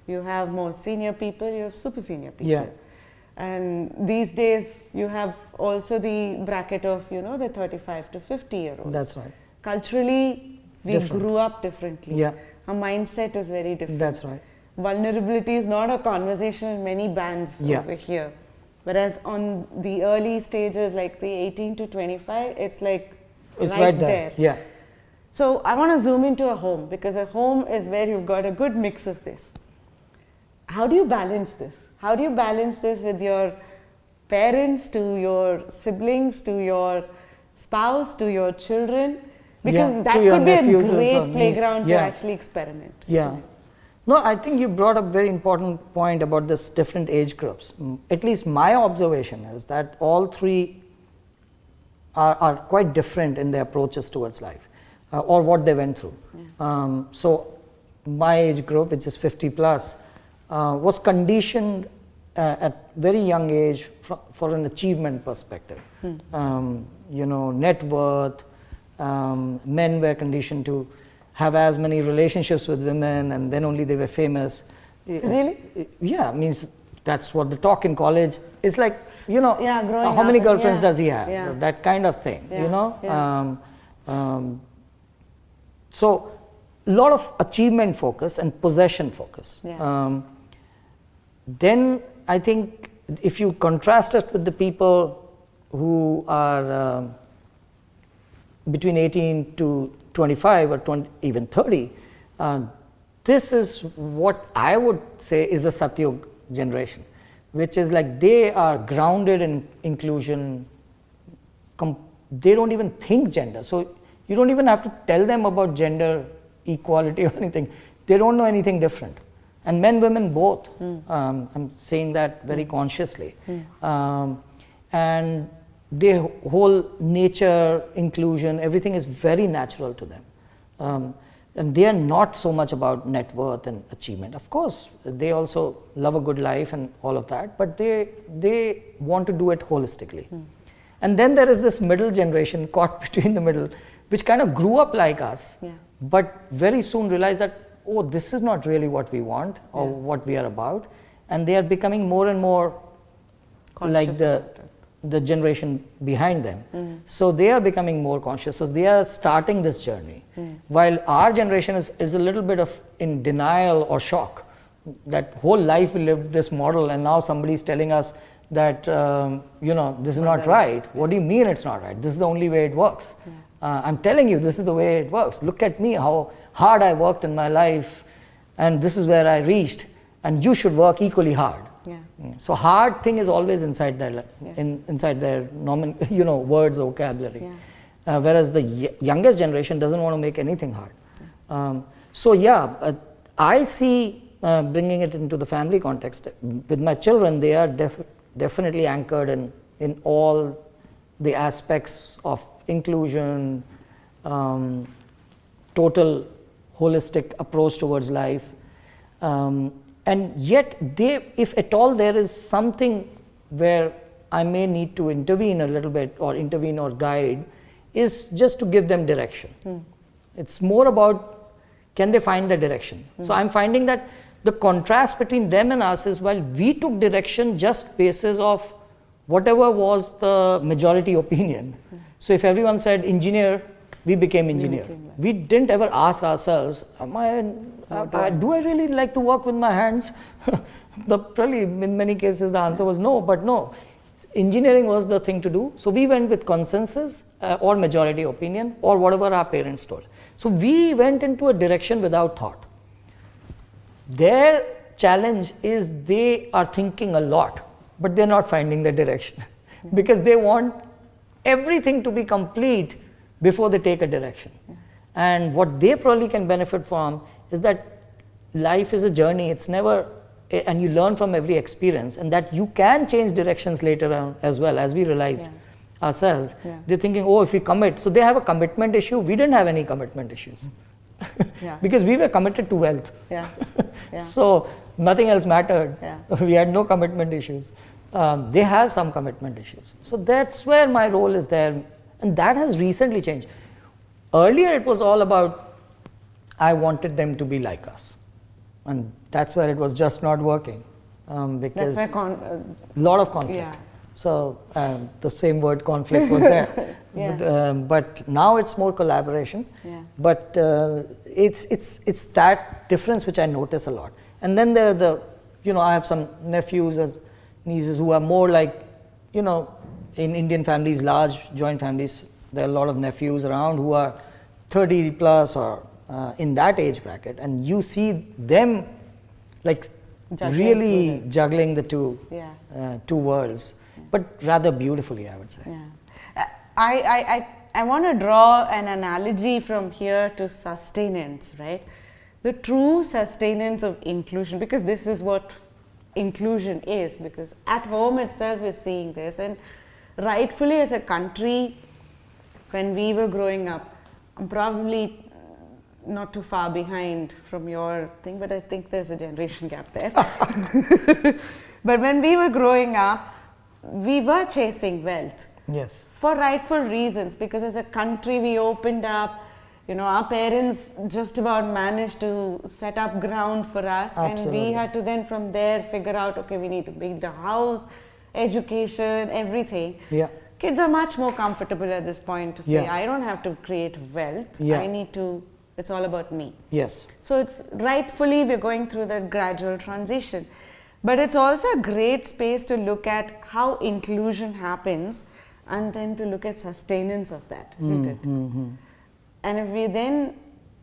Speaker 1: you have more senior people, you have super senior people. And these days, you have also the bracket of, the 35 to 50-year-olds.
Speaker 2: That's right.
Speaker 1: Culturally, we grew up differently. Our mindset is very different.
Speaker 2: That's right.
Speaker 1: Vulnerability is not a conversation in many bands over here. Whereas on the early stages, like the 18 to 25, it's like right there. So I want to zoom into a home, because a home is where you've got a good mix of this. How do you balance this? How do you balance this with your parents, to your siblings, to your spouse, to your children? Because that could be a great playground to actually experiment.
Speaker 2: No, I think you brought up a very important point about this different age groups. At least my observation is that all three are quite different in their approaches towards life, or what they went through. So my age group, which is 50 plus, was conditioned at very young age for an achievement perspective. Net worth, men were conditioned to have as many relationships with women, and then only they were famous.
Speaker 1: Really?
Speaker 2: Yeah, means that's what the talk in college is like, how many girlfriends does he have? That kind of thing, So, a lot of achievement focus and possession focus. Then I think if you contrast it with the people who are between 18 to 25 or 20, even 30, this is what I would say is the Satyug generation, which is like they are grounded in inclusion. They don't even think gender. So you don't even have to tell them about gender equality or anything. They don't know anything different. And men, women both. I'm saying that very consciously. And their whole nature, inclusion, everything is very natural to them. And they are not so much about net worth and achievement. Of course, they also love a good life and all of that, but they want to do it holistically. And then there is this middle generation caught between the middle, which kind of grew up like us, but very soon realized that, oh, this is not really what we want or what we are about. And they are becoming more and more like the generation behind them. So they are becoming more conscious. So they are starting this journey. While our generation is a little bit of in denial or shock. That whole life we lived this model, and now somebody is telling us that, this is not right. What do you mean it's not right? This is the only way it works. I'm telling you, this is the way it works. Look at me, how hard I worked in my life, and this is where I reached, and you should work equally hard. So hard thing is always inside their inside their words or vocabulary, whereas the youngest generation doesn't want to make anything hard. I see bringing it into the family context with my children. They are definitely anchored in all the aspects of inclusion, total holistic approach towards life. And yet, if at all there is something where I may need to intervene a little bit or intervene or guide, is just to give them direction. It's more about, can they find the direction? So I'm finding that the contrast between them and us is, while we took direction just basis of whatever was the majority opinion. So if everyone said engineer, we became engineer. We didn't ever ask ourselves, do I really like to work with my hands? Probably in many cases the answer was no, but no. Engineering was the thing to do. So we went with consensus or majority opinion or whatever our parents told. So we went into a direction without thought. Their challenge is they are thinking a lot, but they're not finding the direction because they want everything to be complete before they take a direction. And what they probably can benefit from is that life is a journey. It's never, and you learn from every experience, and that you can change directions later on as well, as we realized ourselves. They're thinking, oh, if we commit, so they have a commitment issue. We didn't have any commitment issues because we were committed to wealth. So nothing else mattered. We had no commitment issues. They have some commitment issues. So that's where my role is there, and that has recently changed. Earlier it was all about, I wanted them to be like us. And that's where it was just not working because
Speaker 1: that's where
Speaker 2: a lot of conflict. So the same word conflict was there. But now it's more collaboration. But it's that difference which I notice a lot. And then there are I have some nephews or nieces who are more like, in Indian families, large joint families, there are a lot of nephews around who are 30 plus or in that age bracket, and you see them like juggling the two worlds, but rather beautifully, I would say.
Speaker 1: I want to draw an analogy from here to sustenance, right? The true sustenance of inclusion, because this is what inclusion is, because at home itself is seeing this, and rightfully as a country, when we were growing up, I'm probably not too far behind from your thing, but I think there's a generation gap there. But when we were growing up, we were chasing wealth.
Speaker 2: Yes.
Speaker 1: For rightful reasons, because as a country we opened up, our parents just about managed to set up ground for us. Absolutely. And we had to then from there figure out, okay, we need to build a house, education, everything. Kids are much more comfortable at this point to say, I don't have to create wealth, I need to, it's all about me.
Speaker 2: Yes.
Speaker 1: So it's rightfully we're going through that gradual transition. But it's also a great space to look at how inclusion happens and then to look at sustenance of that, isn't it? And if we then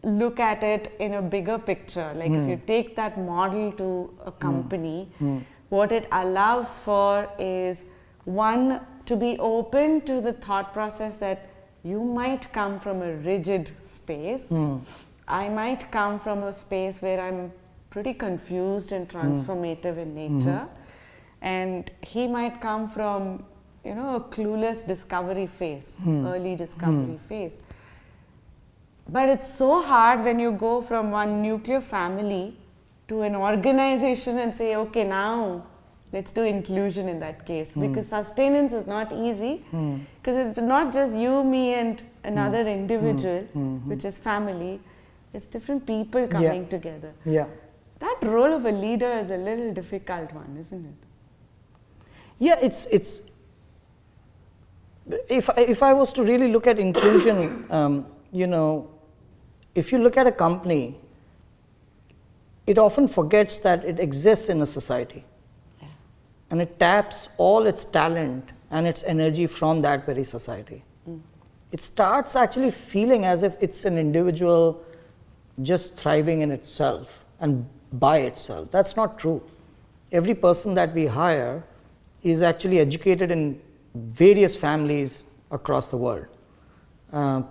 Speaker 1: look at it in a bigger picture, like if you take that model to a company, what it allows for is, one, to be open to the thought process that you might come from a rigid space. I might come from a space where I'm pretty confused and transformative in nature. And he might come from, a clueless discovery phase, early discovery phase. But it's so hard when you go from one nuclear family to an organization and say, okay, now let's do inclusion in that case, because sustenance is not easy, because it's not just you, me, and another individual, which is family. It's different people coming together. That role of a leader is a little difficult one, isn't it?
Speaker 2: It's if I was to really look at inclusion, if you look at a company, it often forgets that it exists in a society. And it taps all its talent and its energy from that very society. It starts actually feeling as if it's an individual just thriving in itself and by itself. That's not true. Every person that we hire is actually educated in various families across the world,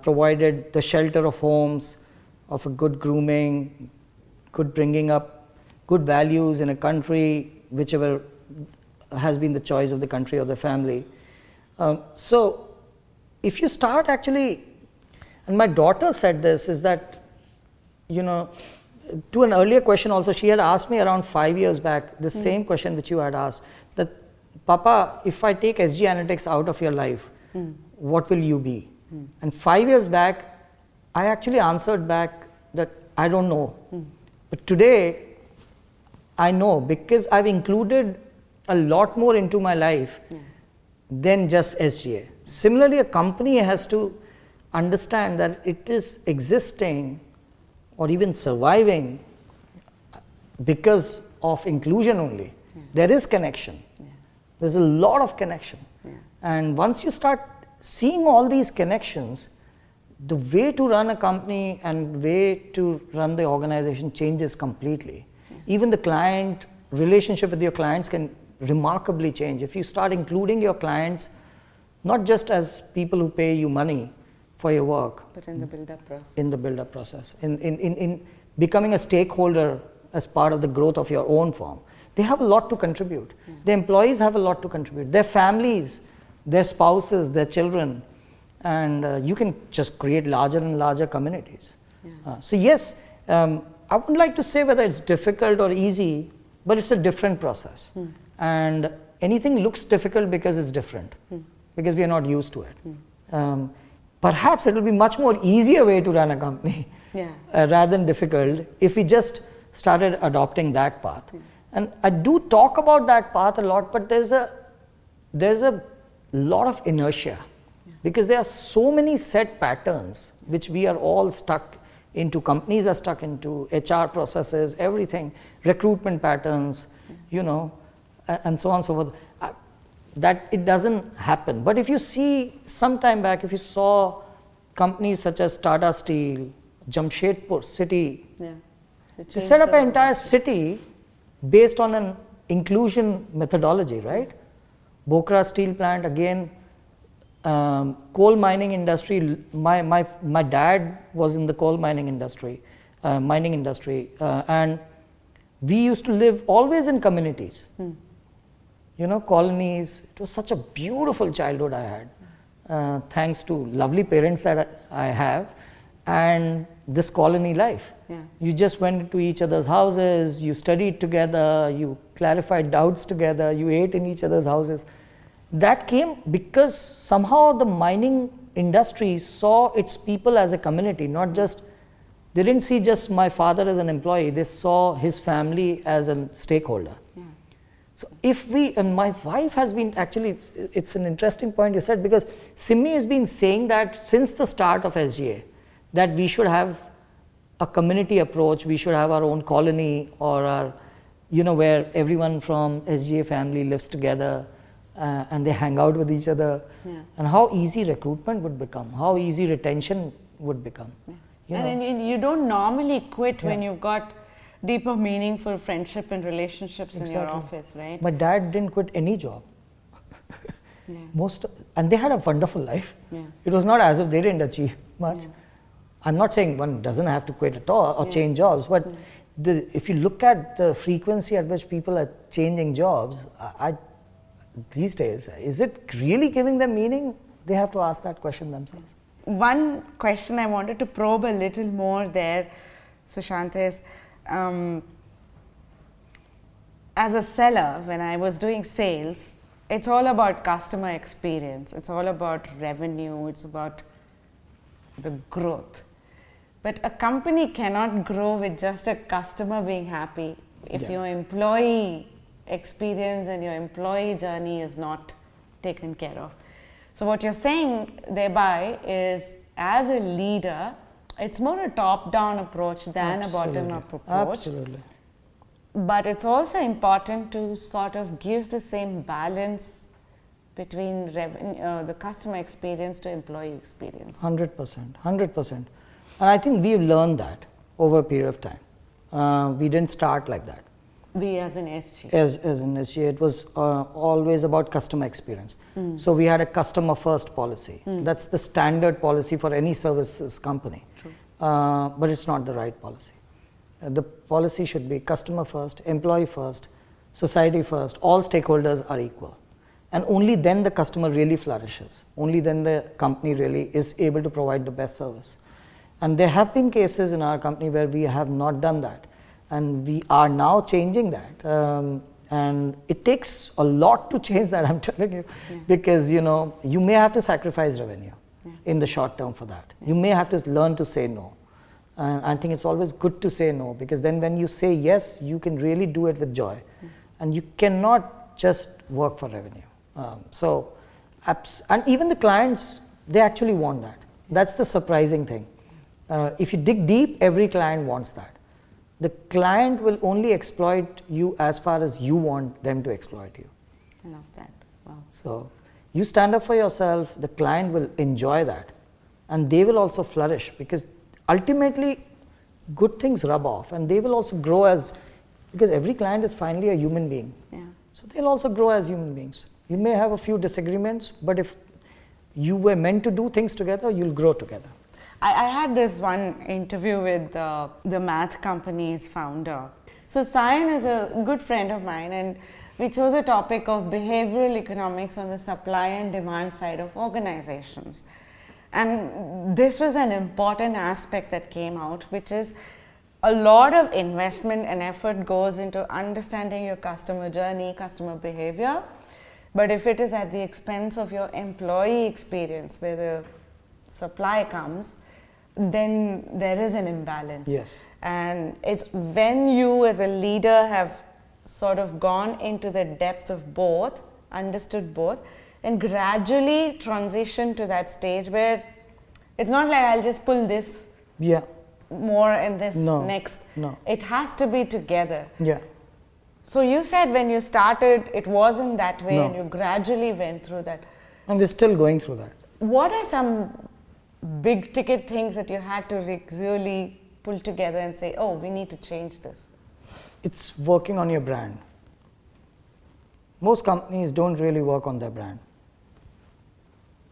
Speaker 2: provided the shelter of homes, of a good grooming, good bringing up, good values in a country, whichever has been the choice of the country or the family. So if you start actually, and my daughter said this, is that, to an earlier question also, she had asked me around 5 years back, the same question which you had asked, that, Papa, if I take SG Analytics out of your life, what will you be? And 5 years back, I actually answered back that I don't know. But today, I know, because I've included a lot more into my life. than just SGA. Similarly, a company has to understand that it is existing or even surviving because of inclusion only. There is connection. There's a lot of connection. And once you start seeing all these connections, the way to run a company and way to run the organization changes completely. Even the client relationship with your clients can remarkably change. If you start including your clients, not just as people who pay you money for your work,
Speaker 1: but in the build-up process.
Speaker 2: In the build-up process, in becoming a stakeholder as part of the growth of your own firm. They have a lot to contribute. The employees have a lot to contribute. Their families, their spouses, their children, and you can just create larger and larger communities. So yes, I wouldn't like to say whether it's difficult or easy, but it's a different process. And anything looks difficult because it's different, because we are not used to it. Perhaps it will be much more easier way to run a company rather than difficult if we just started adopting that path. And I do talk about that path a lot, but there's a lot of inertia because there are so many set patterns which we are all stuck into. Companies are stuck into HR processes, everything, recruitment patterns, you know, and so on and so forth. That it doesn't happen. But if you see some time back, if you saw companies such as Tata Steel, Jamshedpur city, they set up an entire city based on an inclusion methodology, right? Bokra steel plant, again, coal mining industry. My dad was in the coal mining industry, and we used to live always in communities. You know, colonies. It was such a beautiful childhood I had, thanks to lovely parents that I have, and this colony life. You just went into each other's houses, you studied together, you clarified doubts together, you ate in each other's houses. That came because somehow the mining industry saw its people as a community, not just, they didn't see just my father as an employee, they saw his family as a stakeholder. So if we, and my wife has been, actually it's an interesting point you said, because Simi has been saying that since the start of SGA, that we should have a community approach, we should have our own colony or our, you know, where everyone from SGA family lives together and they hang out with each other, and how easy recruitment would become, how easy retention would become.
Speaker 1: And you don't normally quit when you've got deeper, meaningful friendship and relationships in your office, right?
Speaker 2: My dad didn't quit any job. And they had a wonderful life. It was not as if they didn't achieve much. I'm not saying one doesn't have to quit at all or change jobs, but if you look at the frequency at which people are changing jobs, these days, is it really giving them meaning? They have to ask that question themselves.
Speaker 1: One question I wanted to probe a little more there, Sushant, is as a seller, when I was doing sales, it's all about customer experience, it's all about revenue, it's about the growth. But a company cannot grow with just a customer being happy if your employee experience and your employee journey is not taken care of. So what you're saying thereby is, as a leader, it's more a top-down approach than a bottom-up approach.
Speaker 2: Absolutely.
Speaker 1: But it's also important to sort of give the same balance between the customer experience to employee experience.
Speaker 2: 100%. And I think we've learned that over a period of time. We didn't start like that.
Speaker 1: We as an SG.
Speaker 2: As an SG, it was always about customer experience. So we had a customer first policy. That's the standard policy for any services company. But it's not the right policy. The policy should be customer first, employee first, society first, all stakeholders are equal. And only then the customer really flourishes. Only then the company really is able to provide the best service. And there have been cases in our company where we have not done that. And we are now changing that. And it takes a lot to change that, I'm telling you. Because, you know, you may have to sacrifice revenue in the short term for that. You may have to learn to say no. And I think it's always good to say no, because then when you say yes, you can really do it with joy. And you cannot just work for revenue. So And even the clients, they actually want that. That's the surprising thing. If you dig deep, every client wants that. The client will only exploit you as far as you want them to exploit you.
Speaker 1: I love that. Wow.
Speaker 2: So you stand up for yourself, the client will enjoy that, and they will also flourish, because ultimately good things rub off, and they will also grow because every client is finally a human being.
Speaker 1: Yeah.
Speaker 2: So they'll also grow as human beings. You may have a few disagreements, but if you were meant to do things together, you'll grow together.
Speaker 1: I had this one interview with the math company's founder. So Sayan is a good friend of mine, and we chose a topic of behavioral economics on the supply and demand side of organizations. And this was an important aspect that came out, which is a lot of investment and effort goes into understanding your customer journey, customer behavior. But if it is at the expense of your employee experience, where the supply comes, then there is an imbalance.
Speaker 2: Yes.
Speaker 1: And it's when you as a leader have sort of gone into the depth of both, understood both, and gradually transition to that stage where it's not like I'll just pull this more and this next.
Speaker 2: No.
Speaker 1: It has to be together.
Speaker 2: Yeah.
Speaker 1: So you said when you started, it wasn't that way,
Speaker 2: No.
Speaker 1: and you gradually went through that.
Speaker 2: And we're still going through that.
Speaker 1: What are some big ticket things that you had to really pull together and say, oh, we need to change this?
Speaker 2: It's working on your brand. Most companies don't really work on their brand.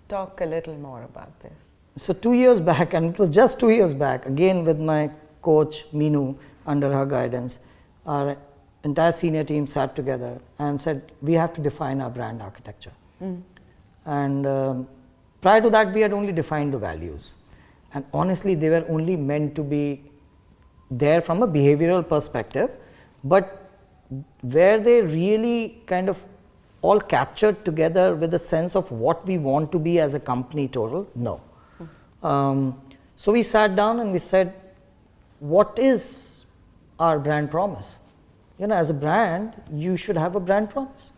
Speaker 1: Talk a little more about this.
Speaker 2: So 2 years back, and it was just 2 years back, again with my coach Meenu, under her guidance, our entire senior team sat together and said, we have to define our brand architecture. And prior to that, we had only defined the values. And honestly, they were only meant to be there from a behavioral perspective, but were they really kind of all captured together with a sense of what we want to be as a company total? No. So we sat down and we said, what is our brand promise? You know, as a brand, you should have a brand promise.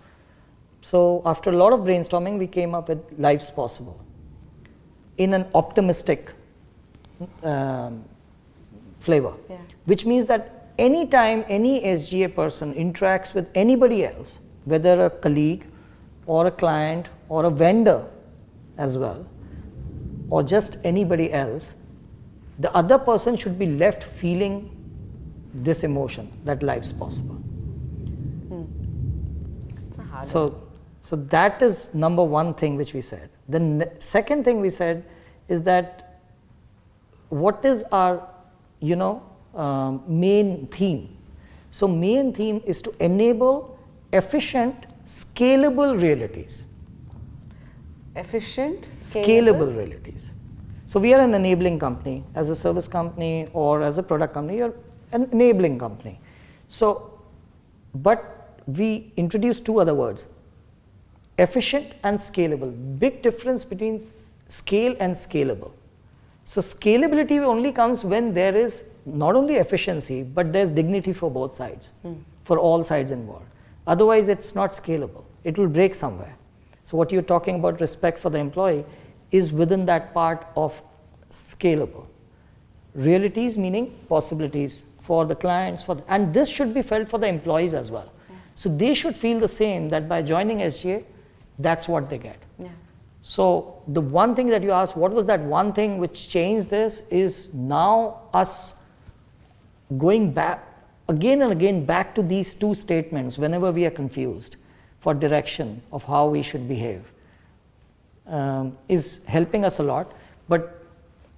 Speaker 2: So after a lot of brainstorming, we came up with life's possible in an optimistic flavor, which means that anytime any SGA person interacts with anybody else, whether a colleague or a client or a vendor as well, or just anybody else, the other person should be left feeling this emotion that life's possible. So that is number one thing which we said. The second thing we said is that what is our main theme? So main theme is to enable efficient, scalable realities.
Speaker 1: Efficient,
Speaker 2: scalable realities. So we are an enabling company. As a service company or as a product company, you're an enabling company. So, but we introduced two other words, efficient and scalable. Big difference between scale and scalable. So scalability only comes when there is not only efficiency, but there's dignity for both sides, for all sides involved. Otherwise, it's not scalable. It will break somewhere. So what you're talking about, respect for the employee, is within that part of scalable. Realities meaning possibilities for the clients, and this should be felt for the employees as well. So they should feel the same, that by joining SGA, that's what they get. So the one thing that you asked, what was that one thing which changed this, is now us going back again and again back to these two statements whenever we are confused for direction of how we should behave, is helping us a lot. But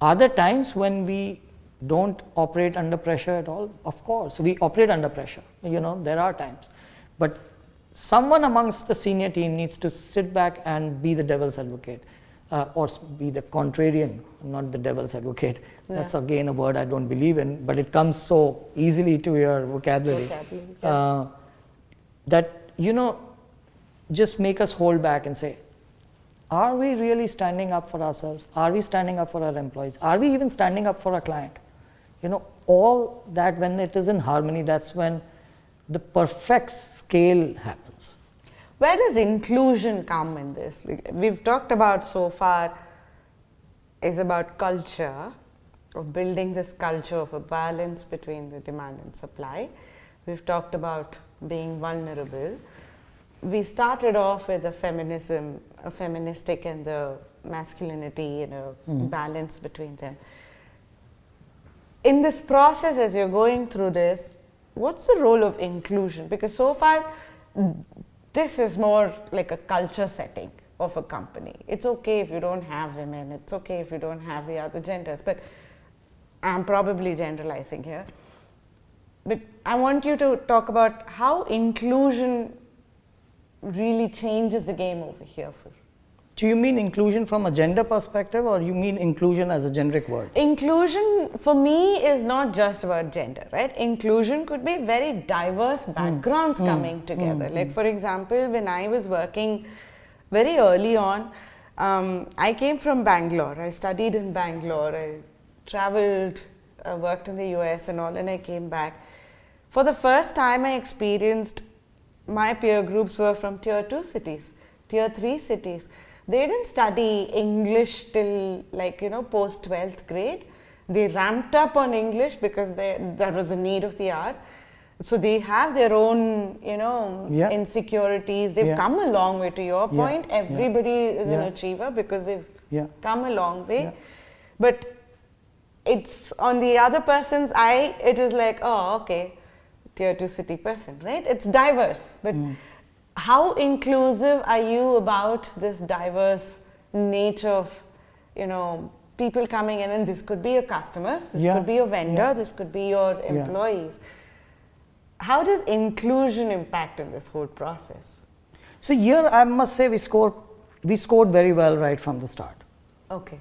Speaker 2: are there times when we don't operate under pressure at all? Of course, we operate under pressure. There are times. But someone amongst the senior team needs to sit back and be the devil's advocate, or be the contrarian, not the devil's advocate. That's again a word I don't believe in, but it comes so easily to your vocabulary. That, just make us hold back and say, are we really standing up for ourselves? Are we standing up for our employees? Are we even standing up for our client? All that, when it is in harmony, that's when the perfect scale happens.
Speaker 1: Where does inclusion come in this? We've talked about so far is about culture, of building this culture of a balance between the demand and supply. We've talked about being vulnerable. We started off with the feminism, a feministic and the masculinity and a balance between them. In this process, as you're going through this, what's the role of inclusion? Because so far, this is more like a culture setting of a company. It's okay if you don't have women, it's okay if you don't have the other genders, but I'm probably generalizing here. But I want you to talk about how inclusion really changes the game over here for.
Speaker 2: Do you mean inclusion from a gender perspective, or you mean inclusion as a generic word?
Speaker 1: Inclusion for me is not just about gender, right? Inclusion could be very diverse backgrounds coming together. Like for example, when I was working very early on, I came from Bangalore. I studied in Bangalore. I traveled, worked in the US and all, and I came back. For the first time, I experienced my peer groups were from tier 2 cities, tier 3 cities. They didn't study English till post 12th grade. They ramped up on English because that was a need of the hour. So they have their own, insecurities. They've come a long way. To your point, everybody is an achiever because they've come a long way. But it's on the other person's eye, it is like, oh, okay, tier 2 city person, right? It's diverse. But how inclusive are you about this diverse nature of, people coming in, and this could be your customers, this could be your vendor, this could be your employees. How does inclusion impact in this whole process?
Speaker 2: So here I must say we scored very well right from the start.
Speaker 1: Okay.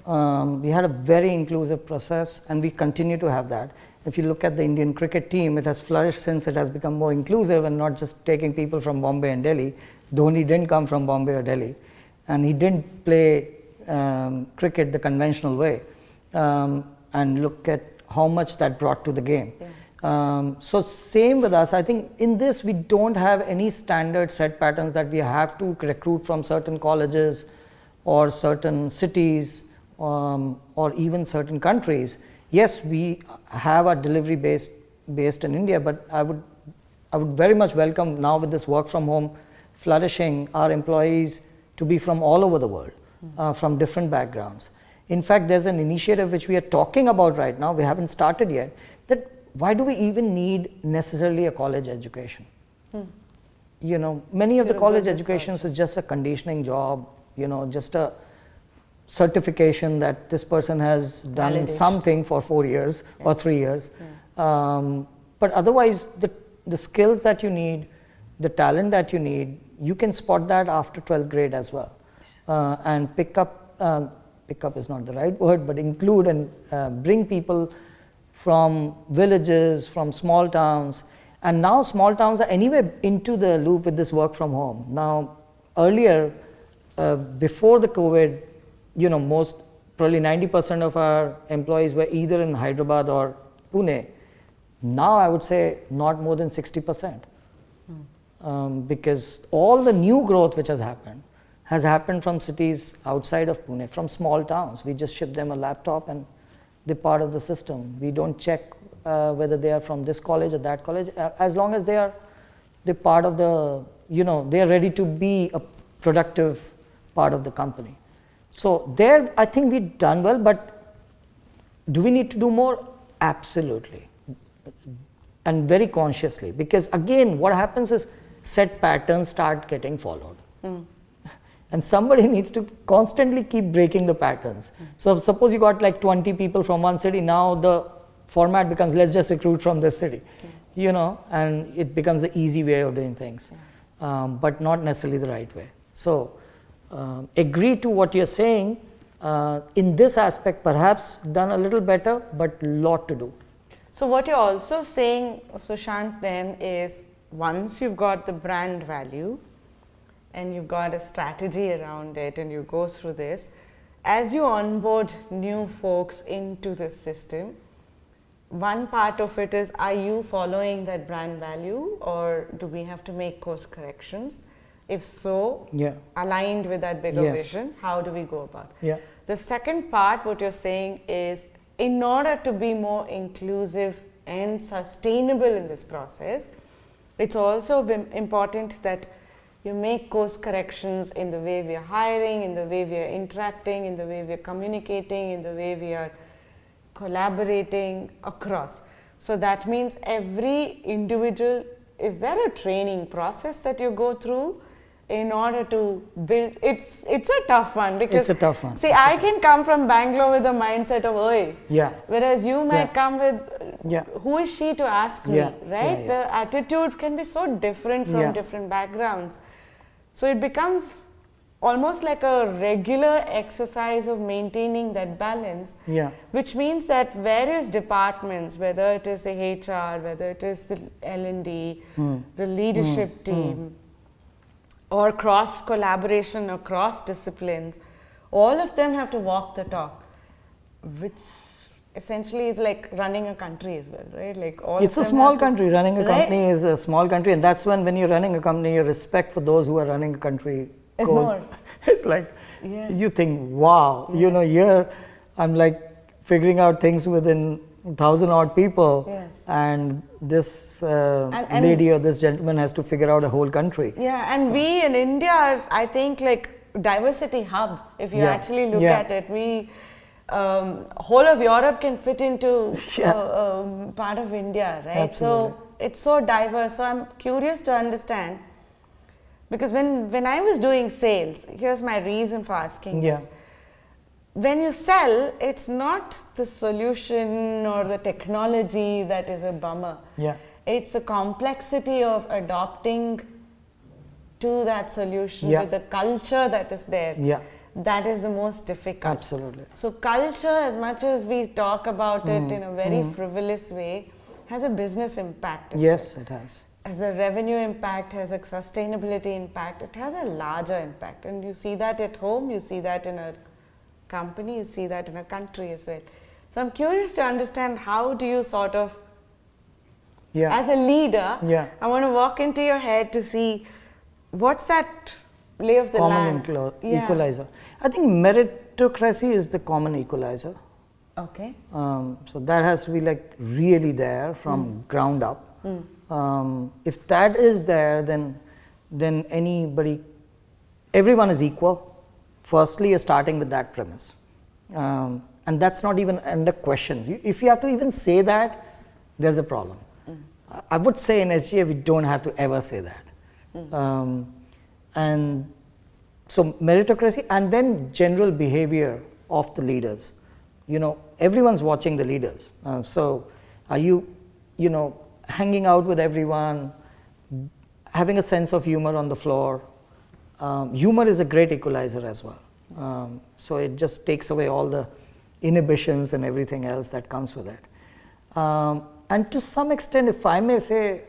Speaker 2: We had a very inclusive process, and we continue to have that. If you look at the Indian cricket team, it has flourished since it has become more inclusive and not just taking people from Bombay and Delhi. Dhoni didn't come from Bombay or Delhi, and he didn't play cricket the conventional way. And look at how much that brought to the game. So same with us. I think in this we don't have any standard set patterns that we have to recruit from certain colleges or certain cities or even certain countries. Yes, we have our delivery based in India, but I would very much welcome now with this work from home flourishing our employees to be from all over the world, from different backgrounds. In fact, there's an initiative which we are talking about right now, we haven't started yet, that why do we even need necessarily a college education? Many of the college educations is just a conditioning job, just a certification that this person has done something for 4 years or 3 years. But otherwise, the skills that you need, the talent that you need, you can spot that after 12th grade as well. And pick up is not the right word, but include and bring people from villages, from small towns. And now small towns are anyway into the loop with this work from home. Now, earlier, before the COVID, probably 90% of our employees were either in Hyderabad or Pune. Now I would say not more than 60%. Because all the new growth which has happened from cities outside of Pune, from small towns. We just ship them a laptop and they're part of the system. We don't check whether they are from this college or that college. As long as they're part of the, they are ready to be a productive part of the company. So there, I think we've done well, but do we need to do more? Absolutely. And very consciously, because again, what happens is set patterns start getting followed. And somebody needs to constantly keep breaking the patterns. So suppose you got like 20 people from one city, now the format becomes let's just recruit from this city, and it becomes the easy way of doing things, but not necessarily the right way. So agree to what you're saying. In this aspect, perhaps done a little better, but lot to do.
Speaker 1: So what you're also saying, Sushant, then is once you've got the brand value and you've got a strategy around it and you go through this, as you onboard new folks into the system, one part of it is, are you following that brand value or do we have to make course corrections?
Speaker 3: If so,
Speaker 2: Yeah.
Speaker 3: aligned with that bigger
Speaker 2: Yes.
Speaker 3: vision, how do we go about it?
Speaker 2: Yeah.
Speaker 3: The second part, what you're saying is, in order to be more inclusive and sustainable in this process, it's also important that you make course corrections in the way we are hiring, in the way we are interacting, in the way we are communicating, in the way we are collaborating across. So that means every individual, is there a training process that you go through in order to build? It's a tough one, because
Speaker 2: It's a tough one.
Speaker 3: see, I can come from Bangalore with the mindset of oi,
Speaker 2: Yeah.
Speaker 3: whereas you might
Speaker 2: Yeah.
Speaker 3: come with
Speaker 2: Yeah.
Speaker 3: who is she to ask me,
Speaker 2: Yeah.
Speaker 3: right?
Speaker 2: Yeah, yeah.
Speaker 3: The attitude can be so different from
Speaker 2: Yeah.
Speaker 3: different backgrounds. So it becomes almost like a regular exercise of maintaining that balance,
Speaker 2: Yeah.
Speaker 3: which means that various departments, whether it is the HR, whether it is the L&D, the leadership team, or cross collaboration across disciplines, all of them have to walk the talk, which essentially is like running a country as well, right? Like all
Speaker 2: It's
Speaker 3: of
Speaker 2: a
Speaker 3: them
Speaker 2: small
Speaker 3: have to-
Speaker 2: country. Running a
Speaker 3: Right?
Speaker 2: company is a small country, and that's when you're running a company, your respect for those who are running a country
Speaker 3: It's
Speaker 2: goes.
Speaker 3: more.
Speaker 2: It's like
Speaker 3: Yes.
Speaker 2: you think, wow, you know, here I'm like figuring out things within 1,000 odd people,
Speaker 3: Yes.
Speaker 2: and this
Speaker 3: And-
Speaker 2: lady or this gentleman has to figure out a whole country.
Speaker 3: Yeah, and we in India are, I think, like diversity hub. If you
Speaker 2: Yeah.
Speaker 3: actually look
Speaker 2: Yeah.
Speaker 3: at it, we whole of Europe can fit into
Speaker 2: Yeah.
Speaker 3: part of India, right?
Speaker 2: Absolutely.
Speaker 3: So it's so diverse. So I'm curious to understand, because when I was doing sales, here's my reason for asking
Speaker 2: Yeah.
Speaker 3: this. When you sell, it's not the solution or the technology that is a bummer.
Speaker 2: Yeah.
Speaker 3: It's a complexity of adopting to that solution
Speaker 2: Yeah.
Speaker 3: with the culture that is there.
Speaker 2: Yeah.
Speaker 3: That is the most difficult.
Speaker 2: Absolutely.
Speaker 3: So culture, as much as we talk about it in a very frivolous way, has a business impact as
Speaker 2: Yes,
Speaker 3: well.
Speaker 2: it has.
Speaker 3: Has a revenue impact, has a sustainability impact. It has a larger impact, and you see that at home, you see that in a company, you see that in a country as well. So I'm curious to understand, how do you sort of,
Speaker 2: Yeah.
Speaker 3: as a leader,
Speaker 2: Yeah.
Speaker 3: I want to walk into your head to see what's that lay of the
Speaker 2: Common
Speaker 3: land. Yeah.
Speaker 2: equalizer. I think meritocracy is the common equalizer.
Speaker 3: Okay.
Speaker 2: So that has to be like really there from ground up. If that is there, then everyone is equal. Firstly, you're starting with that premise, and that's not even under question. If you have to even say that, there's a problem. I would say in SGA we don't have to ever say that. And so meritocracy, and then general behavior of the leaders. You know, everyone's watching the leaders. So are you hanging out with everyone, having a sense of humor on the floor? Humor is a great equalizer as well. So it just takes away all the inhibitions and everything else that comes with it. And to some extent, if I may say,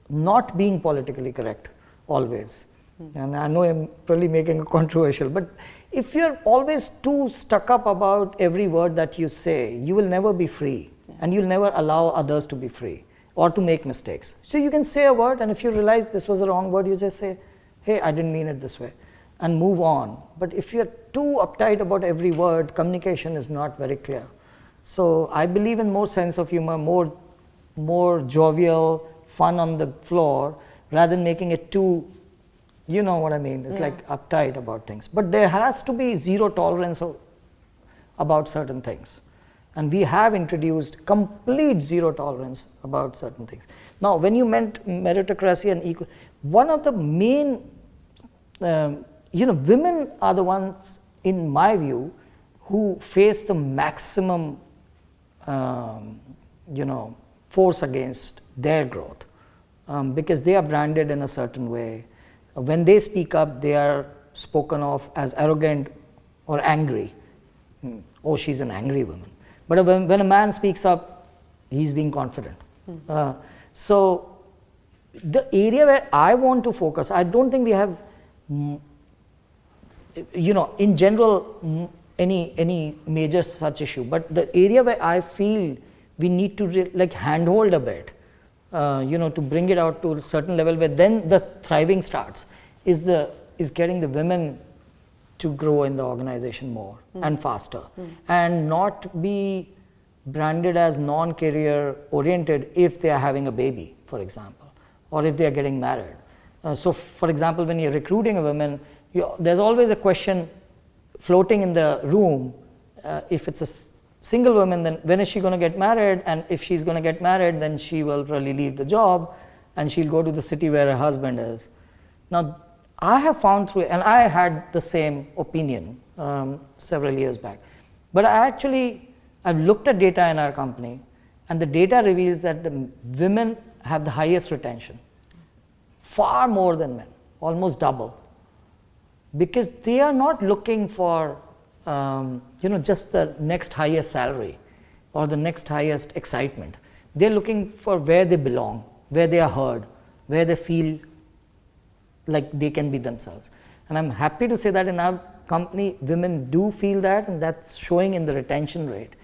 Speaker 2: not being politically correct always. And I know I'm probably making it controversial, but if you're always too stuck up about every word that you say, you will never be free, and you'll never allow others to be free or to make mistakes. So you can say a word, and if you realize this was the wrong word, you just say, hey, I didn't mean it this way, and move on. But if you're too uptight about every word, communication is not very clear. So I believe in more sense of humor, more jovial, fun on the floor, rather than making it too, you know what I mean, it's like uptight about things. But there has to be zero tolerance about certain things. And we have introduced complete zero tolerance about certain things. Now, when you meant meritocracy and equal, one of the main, women are the ones, in my view, who face the maximum, force against their growth, because they are branded in a certain way. When they speak up, they are spoken of as arrogant or angry. Oh, she's an angry woman. But when a man speaks up, he's being confident. So the area where I want to focus, I don't think we have, in general, any major such issue. But the area where I feel we need to handhold a bit, to bring it out to a certain level where then the thriving starts, is getting the women to grow in the organization more and faster, and not be branded as non-career oriented if they are having a baby, for example, or if they are getting married. So for example, when you're recruiting a woman, there's always a question floating in the room. If it's a single woman, then when is she going to get married? And if she's going to get married, then she will probably leave the job and she'll go to the city where her husband is. Now, I have found through, and I had the same opinion several years back, but I've looked at data in our company, and the data reveals that the women have the highest retention, far more than men, almost double, because they are not looking for just the next highest salary or the next highest excitement. They're looking for where they belong, where they are heard, where they feel like they can be themselves. And I'm happy to say that in our company, women do feel that, and that's showing in the retention rate.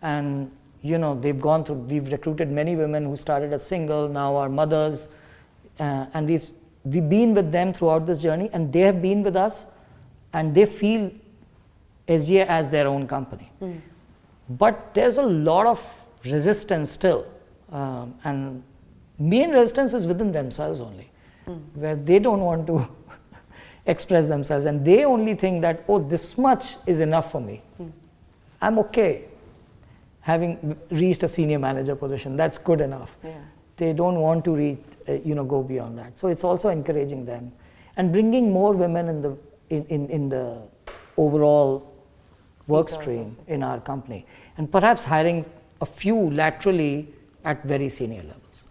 Speaker 2: And they've gone through, we've recruited many women who started as single, now are mothers, and we've been with them throughout this journey, and they have been with us, and they feel SGA as their own company. But there's a lot of resistance still, and main resistance is within themselves only, where they don't want to express themselves, and they only think that, oh, this much is enough for me. I'm okay having reached a senior manager position, that's good enough. They don't want to reach, go beyond that. So it's also encouraging them and bringing more women in the overall work stream in our company, and perhaps hiring a few laterally at very senior levels.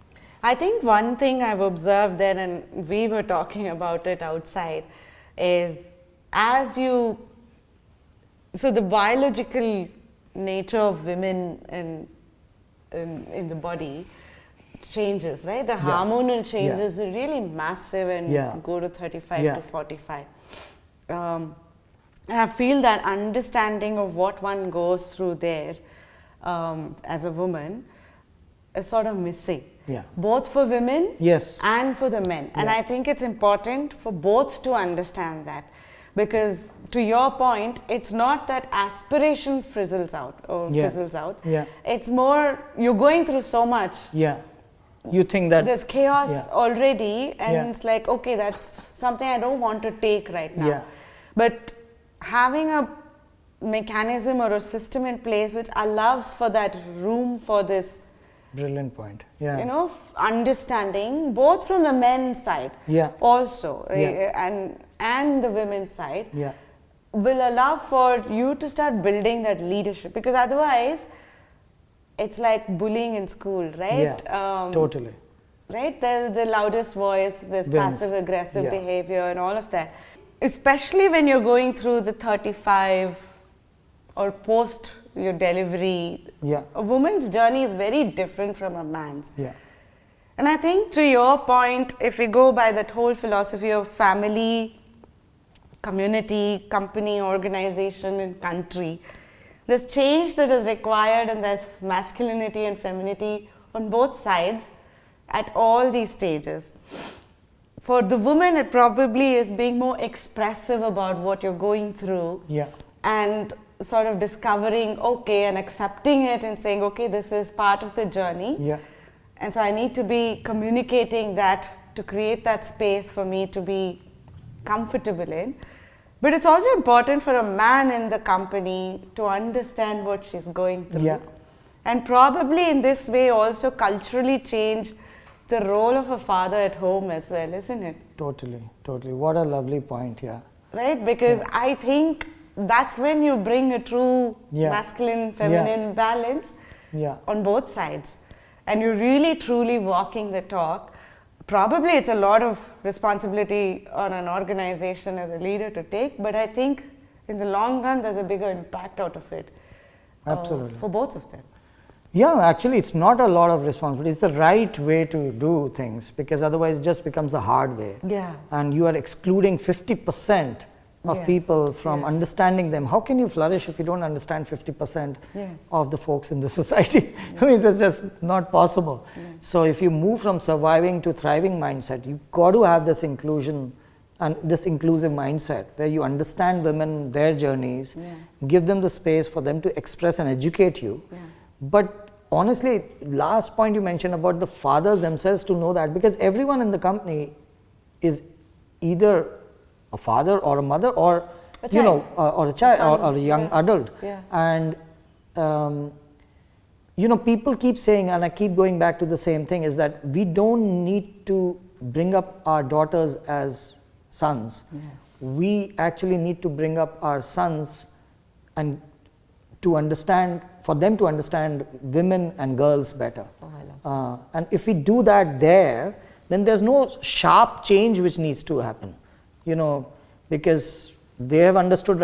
Speaker 3: I think one thing I've observed there, and we were talking about it outside, is so the biological nature of women in the body changes, right? The hormonal changes are really massive and go to 35 to 45. And I feel that understanding of what one goes through there as a woman is sort of missing. Both for women and for the men. And I think it's important for both to understand that. Because to your point, it's not that aspiration fizzles out. It's more, you're going through so much.
Speaker 2: You think that
Speaker 3: there's chaos already, and it's like, okay, that's something I don't want to take right now. But having a mechanism or a system in place which allows for that room for this
Speaker 2: brilliant point.
Speaker 3: Understanding both from the men's side also, and the women's side will allow for you to start building that leadership, because otherwise it's like bullying in school, right?
Speaker 2: Totally.
Speaker 3: Right? There's the loudest voice, there's passive aggressive behavior and all of that. Especially when you're going through the 35 or post your delivery, a woman's journey is very different from a man's. And I think to your point, if we go by that whole philosophy of family, community, company, organization, and country, there's change that is required, and there's masculinity and femininity on both sides at all these stages. For the woman, it probably is being more expressive about what you're going through and sort of discovering, and accepting it and saying, okay, this is part of the journey. And so I need to be communicating that to create that space for me to be comfortable in. But it's also important for a man in the company to understand what she's going through. And probably in this way also culturally change the role of a father at home as well, isn't it?
Speaker 2: Totally. What a lovely point,
Speaker 3: Right? Because I think that's when you bring a true masculine, feminine balance on both sides. And you're really, truly walking the talk. Probably it's a lot of responsibility on an organization as a leader to take, but I think in the long run, there's a bigger impact out of it.
Speaker 2: Absolutely.
Speaker 3: For both of them.
Speaker 2: Actually, it's not a lot of responsibility. It's the right way to do things, because otherwise it just becomes the hard way. And you are excluding 50% of people from understanding them. How can you flourish if you don't understand 50% of the folks in the society? I mean, it's just not possible. So if you move from surviving to thriving mindset, you've got to have this inclusion and this inclusive mindset where you understand women, their journeys, give them the space for them to express and educate you. But honestly, last point you mentioned about the fathers themselves to know that, because everyone in the company is either a father or a mother or or a child or a young adult. And people keep saying, and I keep going back to the same thing, is that we don't need to bring up our daughters as sons. We actually need to bring up our sons and to understand, for them to understand women and girls better. And if we do that there, then there's no sharp change which needs to happen, because they have understood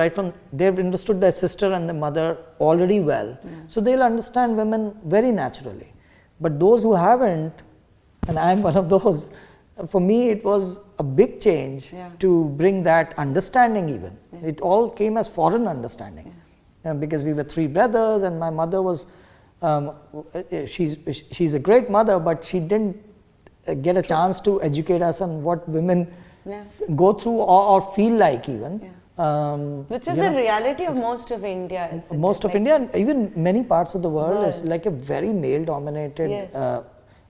Speaker 2: they've understood their sister and their mother already well. So they'll understand women very naturally. But those who haven't, and I'm one of those, for me it was a big change to bring that understanding even. It all came as foreign understanding. Because we were three brothers and my mother was, she's a great mother, but she didn't get a chance to educate us on what women go through or feel like even.
Speaker 3: Which is the reality of most of India.
Speaker 2: Most of India and even many parts of the world is like a very male dominated,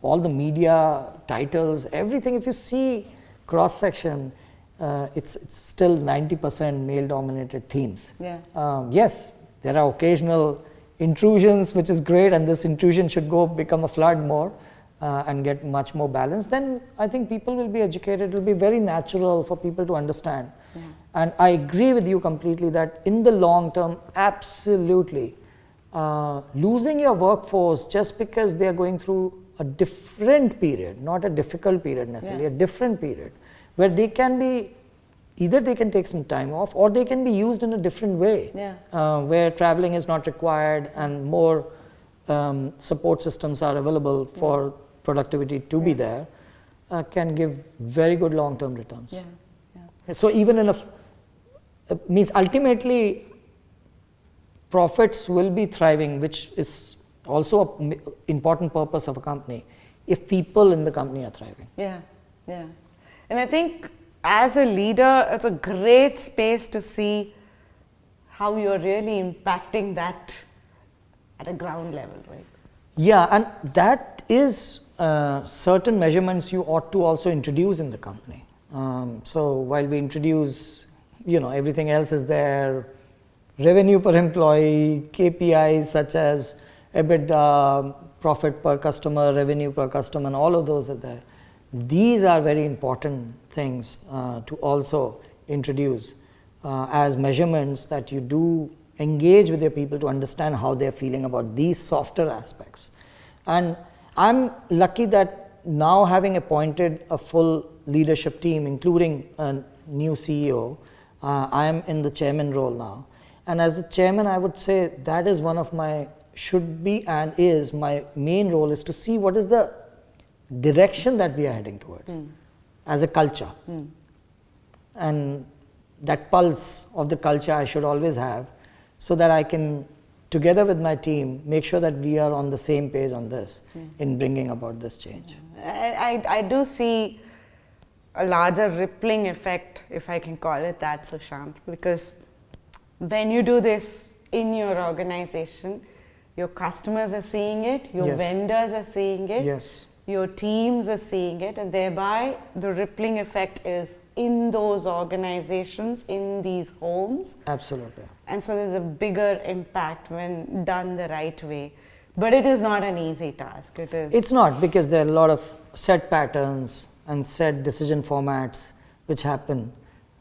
Speaker 2: all the media, titles, everything. If you see cross section, it's still 90% male dominated themes. Yes, there are occasional intrusions, which is great, and this intrusion should become a flood more and get much more balanced. Then I think people will be educated. It will be very natural for people to understand. And I agree with you completely that in the long term, absolutely, losing your workforce just because they are going through a different period, not a difficult period necessarily, a different period, where they can be, either they can take some time off or they can be used in a different way, where traveling is not required and more support systems are available for productivity to be there, can give very good long-term returns. So even in means ultimately profits will be thriving, which is also an important purpose of a company, if people in the company are thriving.
Speaker 3: And I think as a leader, it's a great space to see how you're really impacting that at a ground level, right?
Speaker 2: And that is certain measurements you ought to also introduce in the company. So while we introduce, everything else is there, revenue per employee, KPIs such as EBITDA, profit per customer, revenue per customer, and all of those are there. These are very important things to also introduce as measurements that you do engage with your people to understand how they're feeling about these softer aspects. And I'm lucky that now, having appointed a full leadership team, including a new CEO, I am in the chairman role now. And as the chairman, I would say that is one of my, should be and is my main role, is to see what is the direction that we are heading towards as a culture. And that pulse of the culture I should always have, so that I can, together with my team, make sure that we are on the same page on this in bringing about this change.
Speaker 3: I do see a larger rippling effect, if I can call it that, Sushant, because when you do this in your organization, your customers are seeing it, your vendors are seeing it, your teams are seeing it, and thereby the rippling effect is in those organizations, in these homes.
Speaker 2: Absolutely.
Speaker 3: And so there's a bigger impact when done the right way. But it is not an easy task.
Speaker 2: It's not, because there are a lot of set patterns and set decision formats which happen,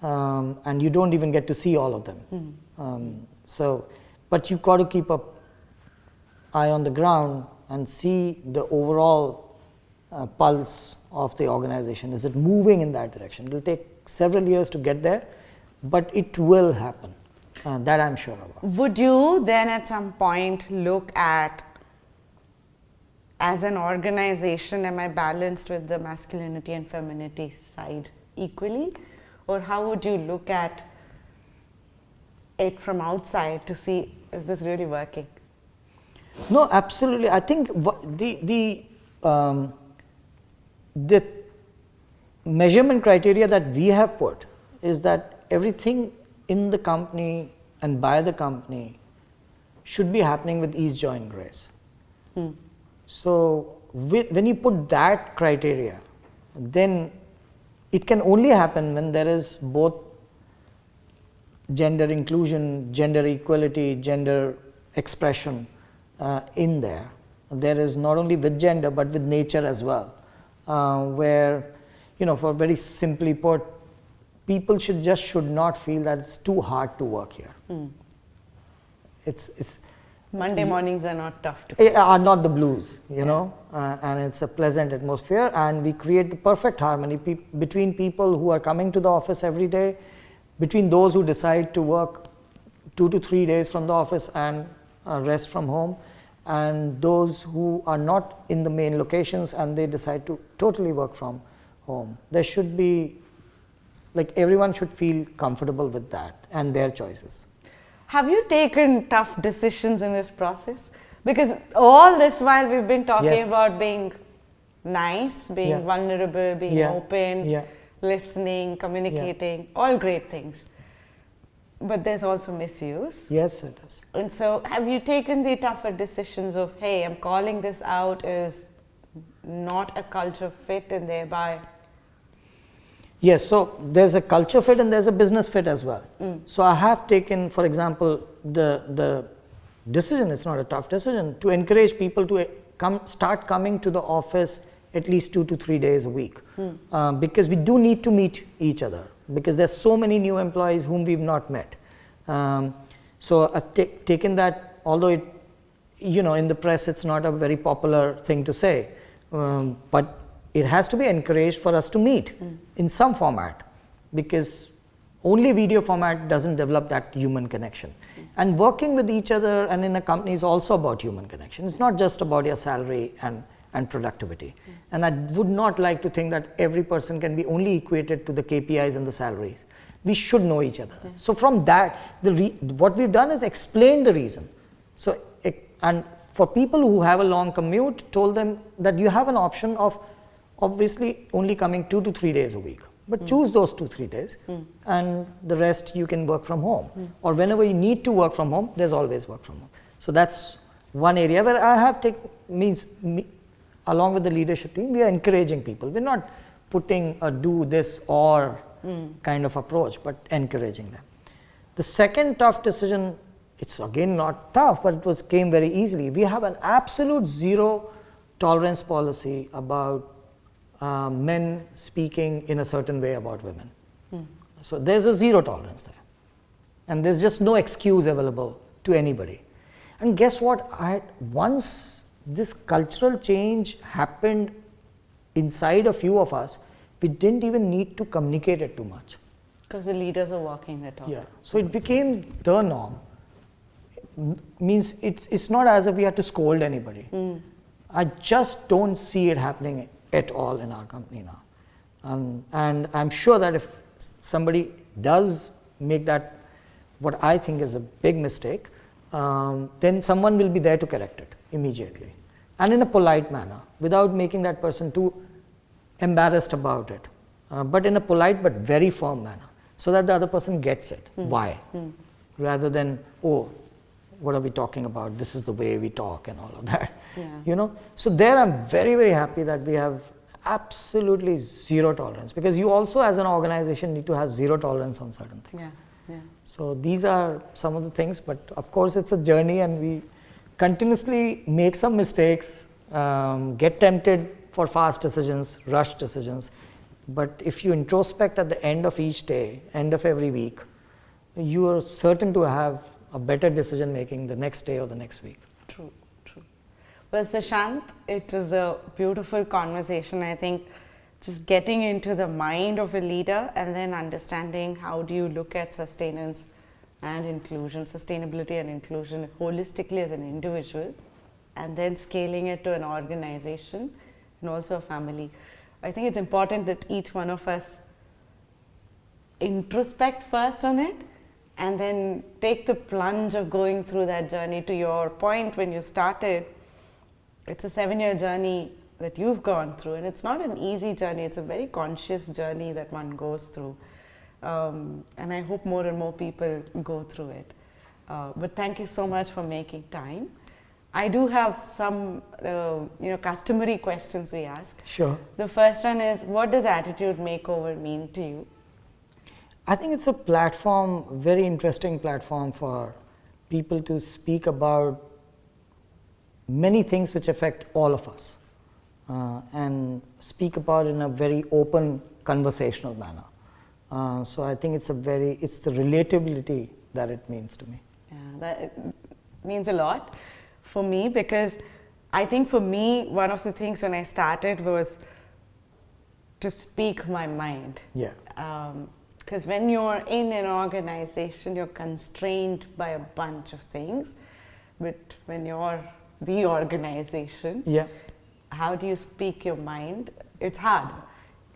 Speaker 2: and you don't even get to see all of them. But you've got to keep an eye on the ground and see the overall pulse of the organization. Is it moving in that direction? It will take several years to get there, but it will happen. That I'm sure about.
Speaker 3: Would you then at some point look at, as an organization, am I balanced with the masculinity and femininity side equally? Or how would you look at it from outside to see, is this really working?
Speaker 2: No, absolutely. I think measurement criteria that we have put is that everything in the company and by the company should be happening with ease, joy and grace. So when you put that criteria, then it can only happen when there is both gender inclusion, gender equality, gender expression in there. There is not only with gender but with nature as well, where, you know, for very simply put, people should not feel that it's too hard to work here. It's
Speaker 3: Monday mornings are not tough to
Speaker 2: are not the blues, you know, and it's a pleasant atmosphere, and we create the perfect harmony between people who are coming to the office every day, between those who decide to work 2 to 3 days from the office and rest from home, and those who are not in the main locations and they decide to totally work from home. There should be, like, everyone should feel comfortable with that and their choices.
Speaker 3: Have you taken tough decisions in this process? Because all this while we've been talking
Speaker 2: Yes.
Speaker 3: about being nice, being vulnerable, being open, listening, communicating, all great things. But there's also misuse.
Speaker 2: Yes, it is.
Speaker 3: And so have you taken the tougher decisions of, hey, I'm calling this out as not a culture fit and thereby...
Speaker 2: Yes, so there's a culture fit and there's a business fit as well. So I have taken, for example, the decision, it's not a tough decision, to encourage people to start coming to the office at least 2 to 3 days a week, because we do need to meet each other, because there's so many new employees whom we've not met. So I've taken that, although it, you know, in the press it's not a very popular thing to say, but it has to be encouraged for us to meet in some format, because only video format doesn't develop that human connection. And working with each other and in a company is also about human connection. It's not just about your salary and productivity. And I would not like to think that every person can be only equated to the KPIs and the salaries. We should know each other. So from that, what we've done is explain the reason. So, and for people who have a long commute, told them that you have an option of obviously only coming 2 to 3 days a week, but choose those 2-3 days, and the rest you can work from home, or whenever you need to work from home, there's always work from home. So that's one area where I have along with the leadership team, we are encouraging people. We're not putting a do this or kind of approach, but encouraging them. The second tough decision, it's again not tough, but it came very easily. We have an absolute zero tolerance policy about men speaking in a certain way about women. So there's a zero tolerance there, and there's just no excuse available to anybody. And guess what? Once this cultural change happened inside a few of us, we didn't even need to communicate it too much.
Speaker 3: Because the leaders are walking the talk.
Speaker 2: Yeah. So it became the norm. Means it's not as if we had to scold anybody. I just don't see it happening at all in our company now. And I'm sure that if somebody does make that, what I think is a big mistake, then someone will be there to correct it immediately. And in a polite manner, without making that person too embarrassed about it, but in a polite but very firm manner, so that the other person gets it. Why? Rather than, oh, what are we talking about? This is the way we talk and all of that. You know. So there, I'm very, very happy that we have absolutely zero tolerance, because you also, as an organization, need to have zero tolerance on certain things. So these are some of the things, but of course it's a journey, and we continuously make some mistakes, get tempted for fast decisions, rush decisions. But if you introspect at the end of each day, end of every week, you are certain to have a better decision making the next day or the next week.
Speaker 3: True, true. Well, Sushant, it was a beautiful conversation. I think just getting into the mind of a leader and then understanding how do you look at sustenance and inclusion, sustainability and inclusion holistically as an individual, and then scaling it to an organization and also a family. I think it's important that each one of us introspect first on it and then take the plunge of going through that journey. To your point, when you started, it's a 7-year journey that you've gone through, and it's not an easy journey, it's a very conscious journey that one goes through. And I hope more and more people go through it. But thank you so much for making time. I do have some customary questions we ask.
Speaker 2: Sure.
Speaker 3: The first one is, what does Attitude Makeover mean to you?
Speaker 2: I think it's a platform, very interesting platform for people to speak about many things which affect all of us, and speak about in a very open conversational manner. So I think it's the relatability that it means to me.
Speaker 3: Yeah, that it means a lot for me, because I think for me, one of the things when I started was to speak my mind.
Speaker 2: Yeah.
Speaker 3: Because when you're in an organization, you're constrained by a bunch of things. But when you're the organization,
Speaker 2: Yeah.
Speaker 3: how do you speak your mind? It's hard.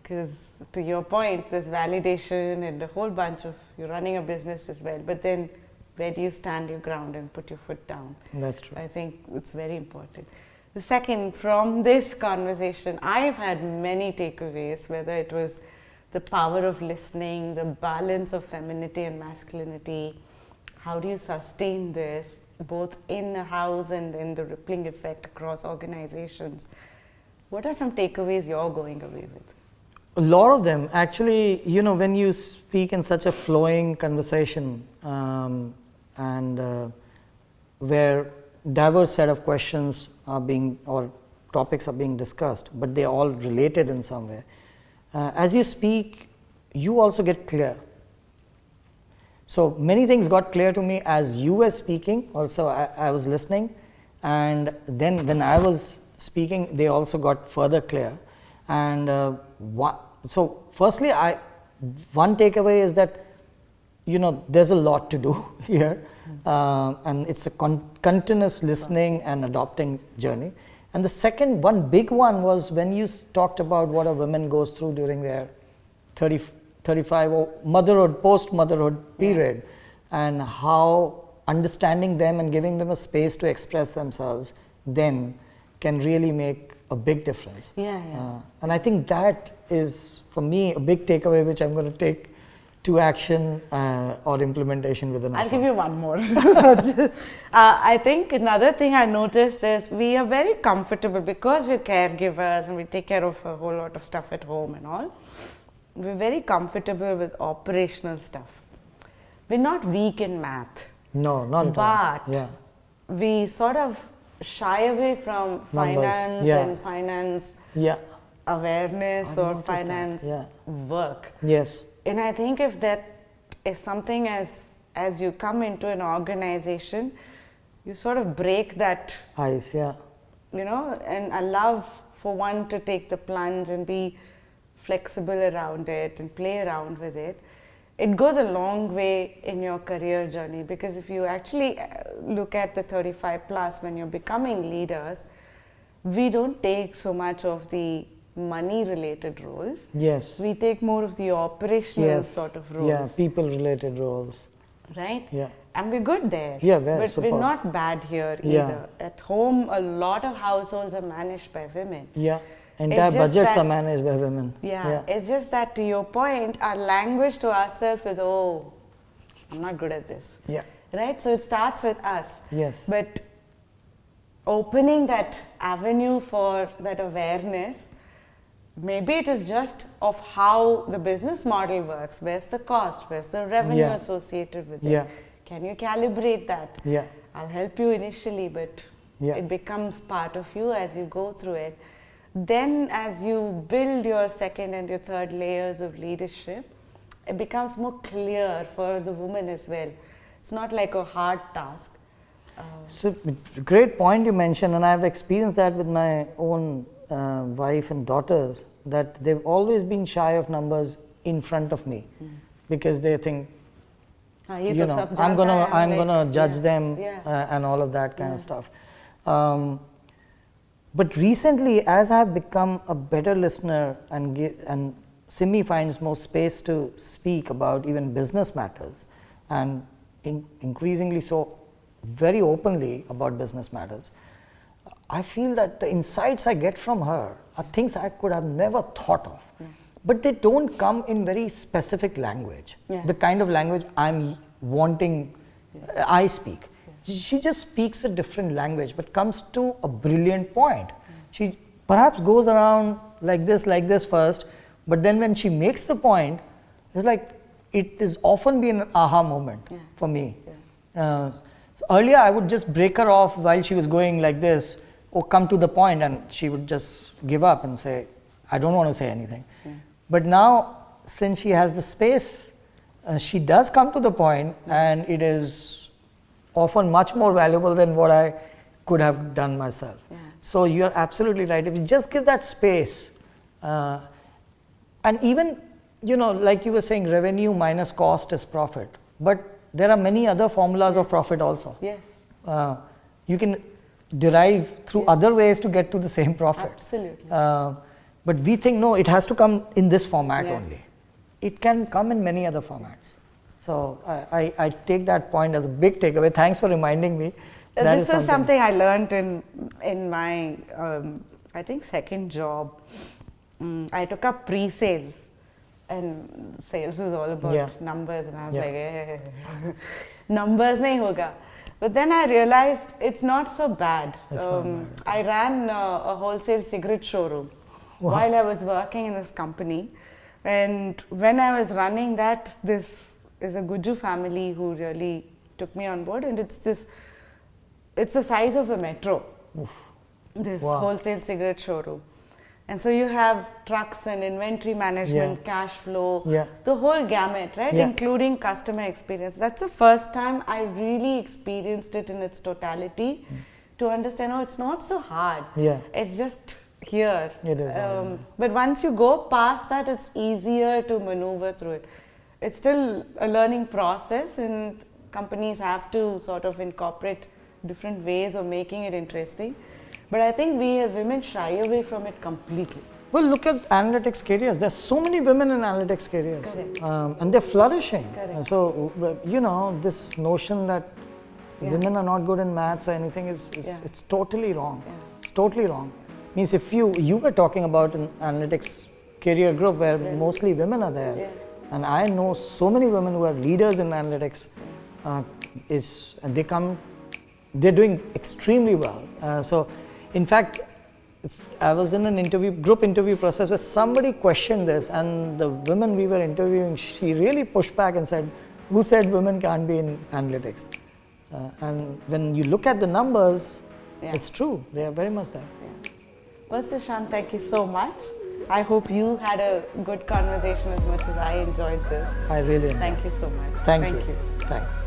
Speaker 3: Because to your point, there's validation and a whole bunch of, you're running a business as well. But then where do you stand your ground and put your foot down?
Speaker 2: That's true.
Speaker 3: I think it's very important. The second, from this conversation, I've had many takeaways, whether it was the power of listening, the balance of femininity and masculinity, how do you sustain this, both in a house and then the rippling effect across organizations. What are some takeaways you're going away with?
Speaker 2: A lot of them. Actually, when you speak in such a flowing conversation, and where diverse set of questions are being, or topics are being discussed, but they're all related in some way. As you speak, you also get clear. So many things got clear to me as you were speaking. Also, I was listening, and then when I was speaking, they also got further clear. And so firstly, one takeaway is that there's a lot to do here, and it's a continuous listening and adopting journey. And the second, one big one was when you talked about what a woman goes through during their 35 or motherhood, post-motherhood period, and how understanding them and giving them a space to express themselves then can really make a big difference. And I think that is, for me, a big takeaway which I'm going to take to action or implementation within.
Speaker 3: I'll give you one more. I think another thing I noticed is we are very comfortable because we're caregivers and we take care of a whole lot of stuff at home and all. We're very comfortable with operational stuff. We're not weak in math.
Speaker 2: No, not at all.
Speaker 3: But we sort of shy away from finance and finance awareness or finance work.
Speaker 2: Yes.
Speaker 3: And I think if that is something as you come into an organization, you sort of break that
Speaker 2: ice,
Speaker 3: and allow for one to take the plunge and be flexible around it and play around with it. It goes a long way in your career journey, because if you actually look at the 35 plus, when you're becoming leaders, we don't take so much of the money related roles.
Speaker 2: Yes.
Speaker 3: We take more of the operational sort of roles.
Speaker 2: Yeah, people related roles.
Speaker 3: Right?
Speaker 2: Yeah.
Speaker 3: And we're good there.
Speaker 2: Yeah,
Speaker 3: but we're not bad here either. At home, a lot of households are managed by women.
Speaker 2: Yeah. Entire budgets are managed by women.
Speaker 3: It's just that, to your point, our language to ourselves is, oh, I'm not good at this.
Speaker 2: Yeah.
Speaker 3: Right? So it starts with us.
Speaker 2: Yes.
Speaker 3: But opening that avenue for that awareness, maybe it is just of how the business model works. Where's the cost? Where's the revenue associated with it? Can you calibrate that? I'll help you initially, but it becomes part of you as you go through it. Then as you build your second and your third layers of leadership, it becomes more clear for the woman as well. It's not like a hard task.
Speaker 2: So, great point you mentioned, and I've experienced that with my own wife and daughters, that they've always been shy of numbers in front of me, because they think, I'm gonna judge them and all of that kind of stuff. But recently, as I've become a better listener and Simi finds more space to speak about even business matters, and increasingly so very openly about business matters, I feel that the insights I get from her are things I could have never thought of. But they don't come in very specific language, the kind of language I'm wanting, I speak. She just speaks a different language, but comes to a brilliant point. She perhaps goes around like this first, but then when she makes the point, it's like it is often been an aha moment for me. Earlier, I would just break her off while she was going like this, or come to the point, and she would just give up and say, I don't want to say anything. But now, since she has the space, she does come to the point, and it is often much more valuable than what I could have done myself. So you're absolutely right. If you just give that space, and even, like you were saying, revenue minus cost is profit. But there are many other formulas of profit also.
Speaker 3: Yes.
Speaker 2: You can derive through other ways to get to the same profit.
Speaker 3: Absolutely.
Speaker 2: But we think, no, it has to come in this format only. It can come in many other formats. So I take that point as a big takeaway. Thanks for reminding me.
Speaker 3: This was something I learned in my, I think, second job. I took up pre-sales, and sales is all about numbers, and I was like, numbers nahi hoga. But then I realized it's not so bad. I ran a wholesale cigarette showroom while I was working in this company, and when I was running that, this is a Guju family who really took me on board, and it's the size of a metro, this wholesale cigarette showroom. And so you have trucks and inventory management, cash flow, the whole gamut, right? Including customer experience. That's the first time I really experienced it in its totality to understand, oh, it's not so hard. It's just here.
Speaker 2: It is.
Speaker 3: But once you go past that, it's easier to maneuver through it. It's still a learning process, and companies have to sort of incorporate different ways of making it interesting. But I think we as women shy away from it completely.
Speaker 2: Well, look at analytics careers. There's so many women in analytics careers, and they're flourishing. So, this notion that women are not good in maths or anything is it's totally wrong. It's totally wrong. Means if you were talking about an analytics career group where mostly women are there, and I know so many women who are leaders in analytics, they're doing extremely well. So, in fact, I was in an group interview process where somebody questioned this, and the women we were interviewing, she really pushed back and said, who said women can't be in analytics? And when you look at the numbers, it's true, they are very much there.
Speaker 3: Well, Sushant, thank you so much. I hope you had a good conversation as much as I enjoyed this.
Speaker 2: I really enjoyed.
Speaker 3: Thank you so much.
Speaker 2: Thank you. Thanks.